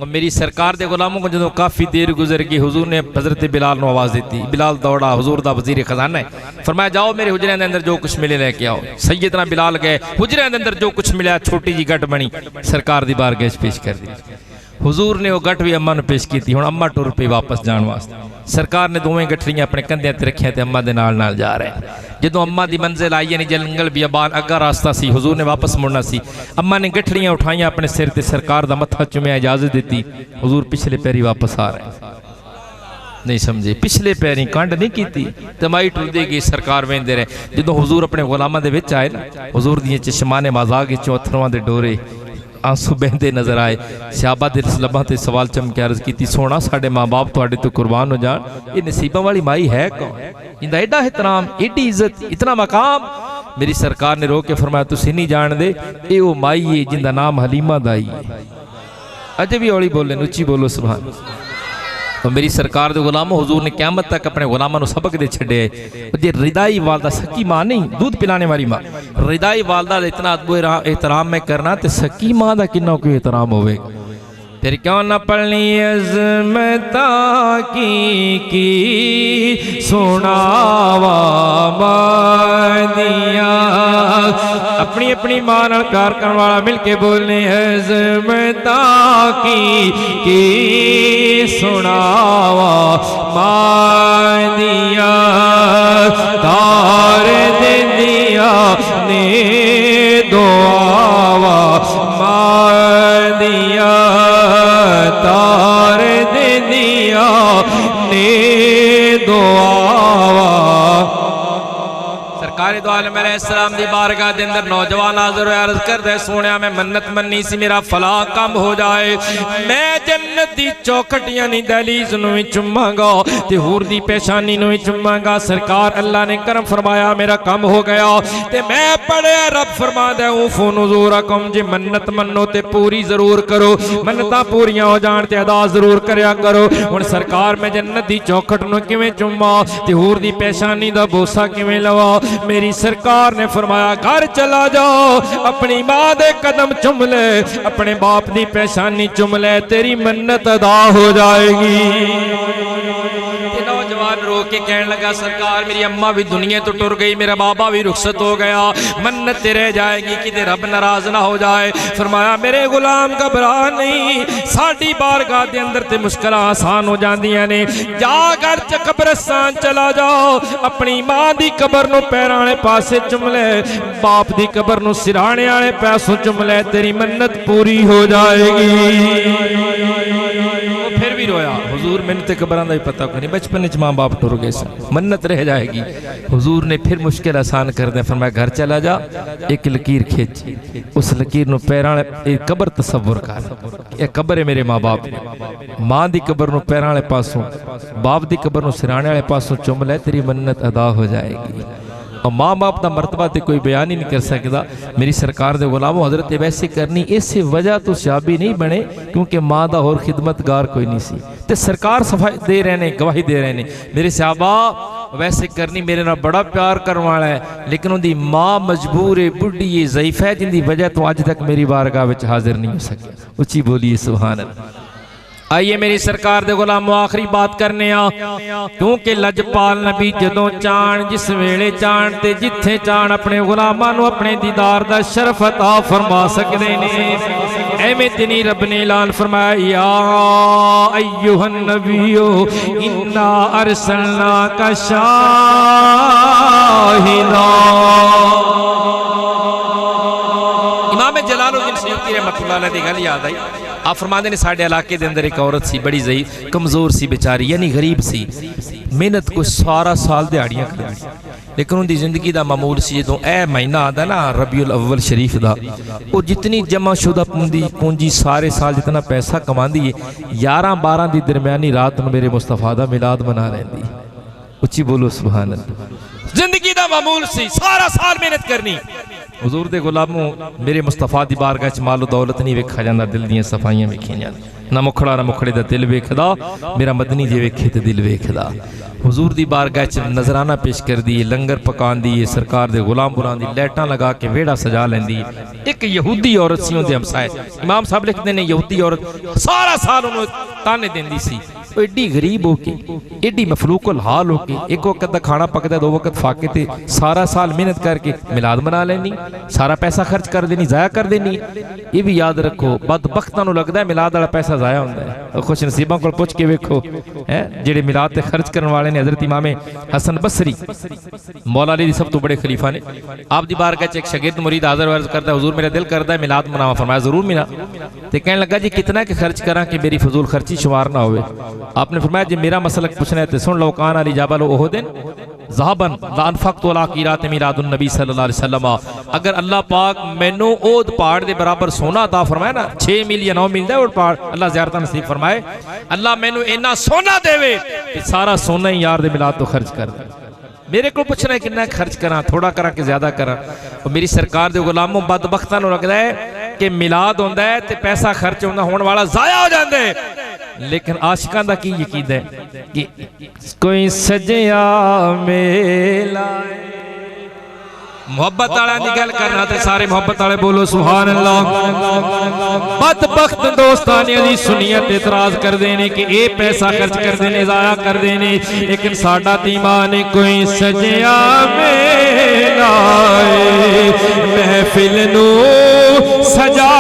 और मेरी सरकार दे गुलामों को जो काफ़ी देर गुजर गई, हुजूर ने हजरत बिलाल को आवाज़ दी। बिलाल दौड़ा, हुजूर दा वजीर खजाना है, फरमाया जाओ मेरे हुजरे के अंदर जो कुछ मिले लेके आओ। सैयदना बिलाल गए, हुजरे के अंदर जो कुछ मिला छोटी जी गट बनी, सरकार दी बारगाह पेश कर दी। हुजूर ने वो गट भी अम्मा ने पेश की। हुण अम्मा टुर पई वापस जाने वास्ते। सरकार ने दोवें गठरियां अपने कंधियां ते रखियां ते अम्मा दे नाल नाल जा रहे। जदों अम्मा दी मंजिल आई यानी जंगल बियाबान अग्गा रास्ता सी, हुजूर ने वापस मुड़ना सी। अम्मा ने गठरियां उठाइयां अपने सिर ते, सरकार दा मत्था चुमिया, इजाजत दी। हुजूर पिछले पैरी वापस आ रहे। नहीं समझे, पिछले पैरी कंड नहीं की, तमाई टुरदी गई, सरकार वेंदे रहे। जदों हुजूर अपने गुलामां दे विच आए ना, हुजूर दियां चश्माने मजाक विचों अथरूआं दे डोरे आंसू बहते नजर आए। सहाबा दे लबां ते सवाल चमके अर्ज की, सोना साडे माँ बाप तुहाडे तो कुर्बान हो जान, ये नसीबां वाली माई है कौन, इनका एडा एहतराम, एडी इज्जत, इतना मकाम। मेरी सरकार ने रोक के फरमाया तुसीं नहीं जानदे, ये वो माई है जिंदा नाम हलीमा दाई है। अजे भी हौली बोले, उच्ची बोलो सुभान। तो मेरी सरकार दे गुलामों हुजूर ने क़यामत तक अपने गुलामों को सबक दे छड़े। जे रिदाई वालदा, सकी माँ नहीं, दूध पिलाने वाली माँ, रिदाई वालदा इतना अदब एहतराम में करना, तो सकी माँ का किन्ना कोई एहतराम होवेगा। फिर क्यों न पढ़नी अज़मता की सुनावा मादिया। अपनी अपनी मां नाल प्यार करने वाला मिलके बोलने अज़मता की सुनावा मादिया। तार दे दिया ने दुआवा मादिया, तार दे दिया ने दुआवा। सरकार दो आलम अलैहिस्सलाम दी बारगाह दे अंदर नौजवान हाज़िर होया, अर्ज़ करदा है सोहणिया मैं मन्नत मन्नी सी मेरा फलां काम हो जाए, मैं जन्नत दी चौखट यानी दहलीज नूं चुमांगा ते हूर दी पेशानी नूं चुमांगा। सरकार अल्लाह ने करम फरमाया मेरा काम हो गया ते मैं पढ़िया रब फरमांदा ऊफू नुज़ूरकुम, जे मन्नत मन्नो ते पूरी जरूर करो, मन्नतां पूरियां हो जाण ते अदा जरूर करया करो। हुण सरकार मैं जन्नत दी चौखट नूं किवें चुमा ते हूर दी पेशानी दा बोसा किवें लवा। मेरी सरकार ने फरमाया घर चला जाओ, अपनी मां दे कदम चुम ले, अपने बाप दी पेशानी चुम ले, तेरी मन्नत अदा हो जाएगी। नौजवान रो के कहने लगा सरकार मेरी अम्मा भी दुनिया तो टुर गई, मेरा बाबा भी रुखसत हो गया, मन्नत रह जाएगी कि रब नाराज ना हो जाए। फरमाया मेरे गुलाम घबरा नहीं, साडी बारगाह दे अंदर ते मुश्किल आसान हो जांदियां ने। जा घर च कब्रिस्तान चला जाओ, अपनी मां दी कबर नूं पैरां वाले पासे चुम ले, बाप दी कबर नूं सिराणे वाले पासों चुम ले, तेरी मन्नत पूरी हो जाएगी। फिर भी रोया, हुजूर मैंने तो कबरां दा भी पता कोई नहीं, बचपन च मां बाप टुर गए सन, मन्नत रह जाएगी। हुजूर ने फिर मुश्किल आसान कर दिया, फरमाया घर चला जा, एक लकीर खिंच, उस लकीर नूं पैरां वाले कबर तसव्वुर कर, ये कबर है मेरे माँ बाप ने, मां दी कबर नूं पैरां वाले पासों, बाप दी कबर नूं सिराणे वाले पासों चुम ले, तेरी मन्नत अदा हो जाएगी। और माँ बाप का मरतबा तो कोई बयान ही नहीं कर सकता। मेरी सरकार दे गुलामों हजरत वैसे करनी इस वजह तो सहाबी नहीं बने क्योंकि माँ का होर खिदमतगार कोई नहीं सी, ते सरकार सफाई दे रहे ने, गवाही दे रहे ने, मेरे सहाबा वैसे करनी मेरे नाल बड़ा प्यार करने वाला है, लेकिन उनकी माँ मजबूर है, बुढ़ी है, ज़ईफ है, जिंदी वजह तो अज तक मेरी बारगाह विच हाजिर नहीं हो सकी। उच्ची बोलिए सुभान अल्लाह। आइए मेरी सरकार दे गुलामों आखिरी बात करने आ, क्योंकि लजपाल नबी जदों चाण जिस वेले चाण ते जिथे चाण अपने गुलामां नूं अपने दीदार दा शरफ अता फरमा सकदे ने। एवें तिनी रब ने ऐलान फरमाया या अय्युहन नबियो इन्ना अरसलनाका शाहिदा। इमाम जलालुद्दीन सयूती रहमतुल्लाह अलैह दी गल याद आई। आप फरमाते ने साढ़े इलाके के अंदर एक औरत सी, बड़ी जई कमजोर सी बेचारी, यानी गरीब सी, मेहनत को सारा साल दिहाड़ियां करदी, लेकिन उनकी जिंदगी का मामूल सी जो ए महीना आता ना रबीउल अव्वल शरीफ का, वो जितनी जमा शुदा पूंजी सारे साल जितना पैसा कमांदी है, 11-12 की दरम्यानी रात में मेरे मुस्तफा दा मिलाद मना रही। उच्ची बोलो सुभान अल्लाह। जिंदगी का मामूल सी, सारा साल मेहनत करनी। हुजूर दे गुलामों मेरे मुस्तफा दी बारगाह च मालो दौलत नहीं वेखा जांदा, दिल दियां सफाइयां वेखियां जांदियां, ना मुखड़ा ना मुखड़े दा दिल वेखदा, मेरा मदनी जे वेखे ते दिल वेखदा। हुजूर दी बारगाह च नजराना पेश कर दी, लंगर पकान दी, सरकार दे गुलाम बुलां दी, लाइटां लगा के वेड़ा सजा लैंदी। एक यहूदी औरत सी उहदे हमसाए, इमाम साहब लिखते ने यहूदी औरत सारा साल उन्होंने ताने देंदी सी, एडी गरीब होके, एडी मफलूकुल हाल होके, एक वक्त का खाना पकता, 2 वक्त फाके थे, सारा साल मेहनत करके मिलाद मना लेनी, सारा पैसा खर्च कर देनी, जाया कर देनी। ये भी याद रखो, बदबख्तां नूं लगदा है मिलाद वाला पैसा जाया होंदा है। खुश नसीबां कोल पुछ के वेखो है जेड़े मिलाद ते खर्च करने वाले ने। हजरत इमाम हसन बसरी मौला अली सब तो बड़े खलीफा ने, आप दी बारगाह च एक शागिर्द मुरीद हाजिर अर्ज करता है, हुजूर मेरा दिल करता है मिलाद मनावा। फरमाया जरूर मिला। ते कहने लगा जी कितना के खर्च करा कि मेरी फजूल खर्ची शुमार ना होवे। आपने फरमाया जी मेरा मसलक पूछना है तो सुन लो, कान अली जाबल ओहदिन ज़हबन ला अनफक़तु अला क़ीरात मिलादुन नबी सल्लल्लाहु अलैहि वसल्लम, अगर अल्लाह पाक मैनू ओद पहाड़ दे बराबर सोना अता फरमाए ना, 6 मील या 9 मील दा ओद पहाड़ अल्लाह ज़ियारत नसीब फरमाए, अल्लाह मैनू इन्ना सोना देवे कि सारा सोना ही यार दे मिलाद तो खर्च कर दे। मेरे को पूछना है कितना खर्च करा, थोड़ा करा कि ज्यादा करा। और मेरी सरकार दे गुलामों बदबख्तां नूं लगदा है कि मिलाद होंदा है ते पैसा खर्च होंदा होने वाला जाया हो जांदा है, लेकिन आशिकां दा की यकीन है कि कोई सजिया मेला। मोहब्बत वाला की गल करना ते सारे मोहब्बत वाले बोलो सुभान अल्लाह। बदबख्त दोस्ताने दी सुनियत इतराज कर देने कि ये पैसा खर्च कर देने, जाया कर देने, लेकिन साडा ईमान कोई सजिया मेला महफिल नू सजा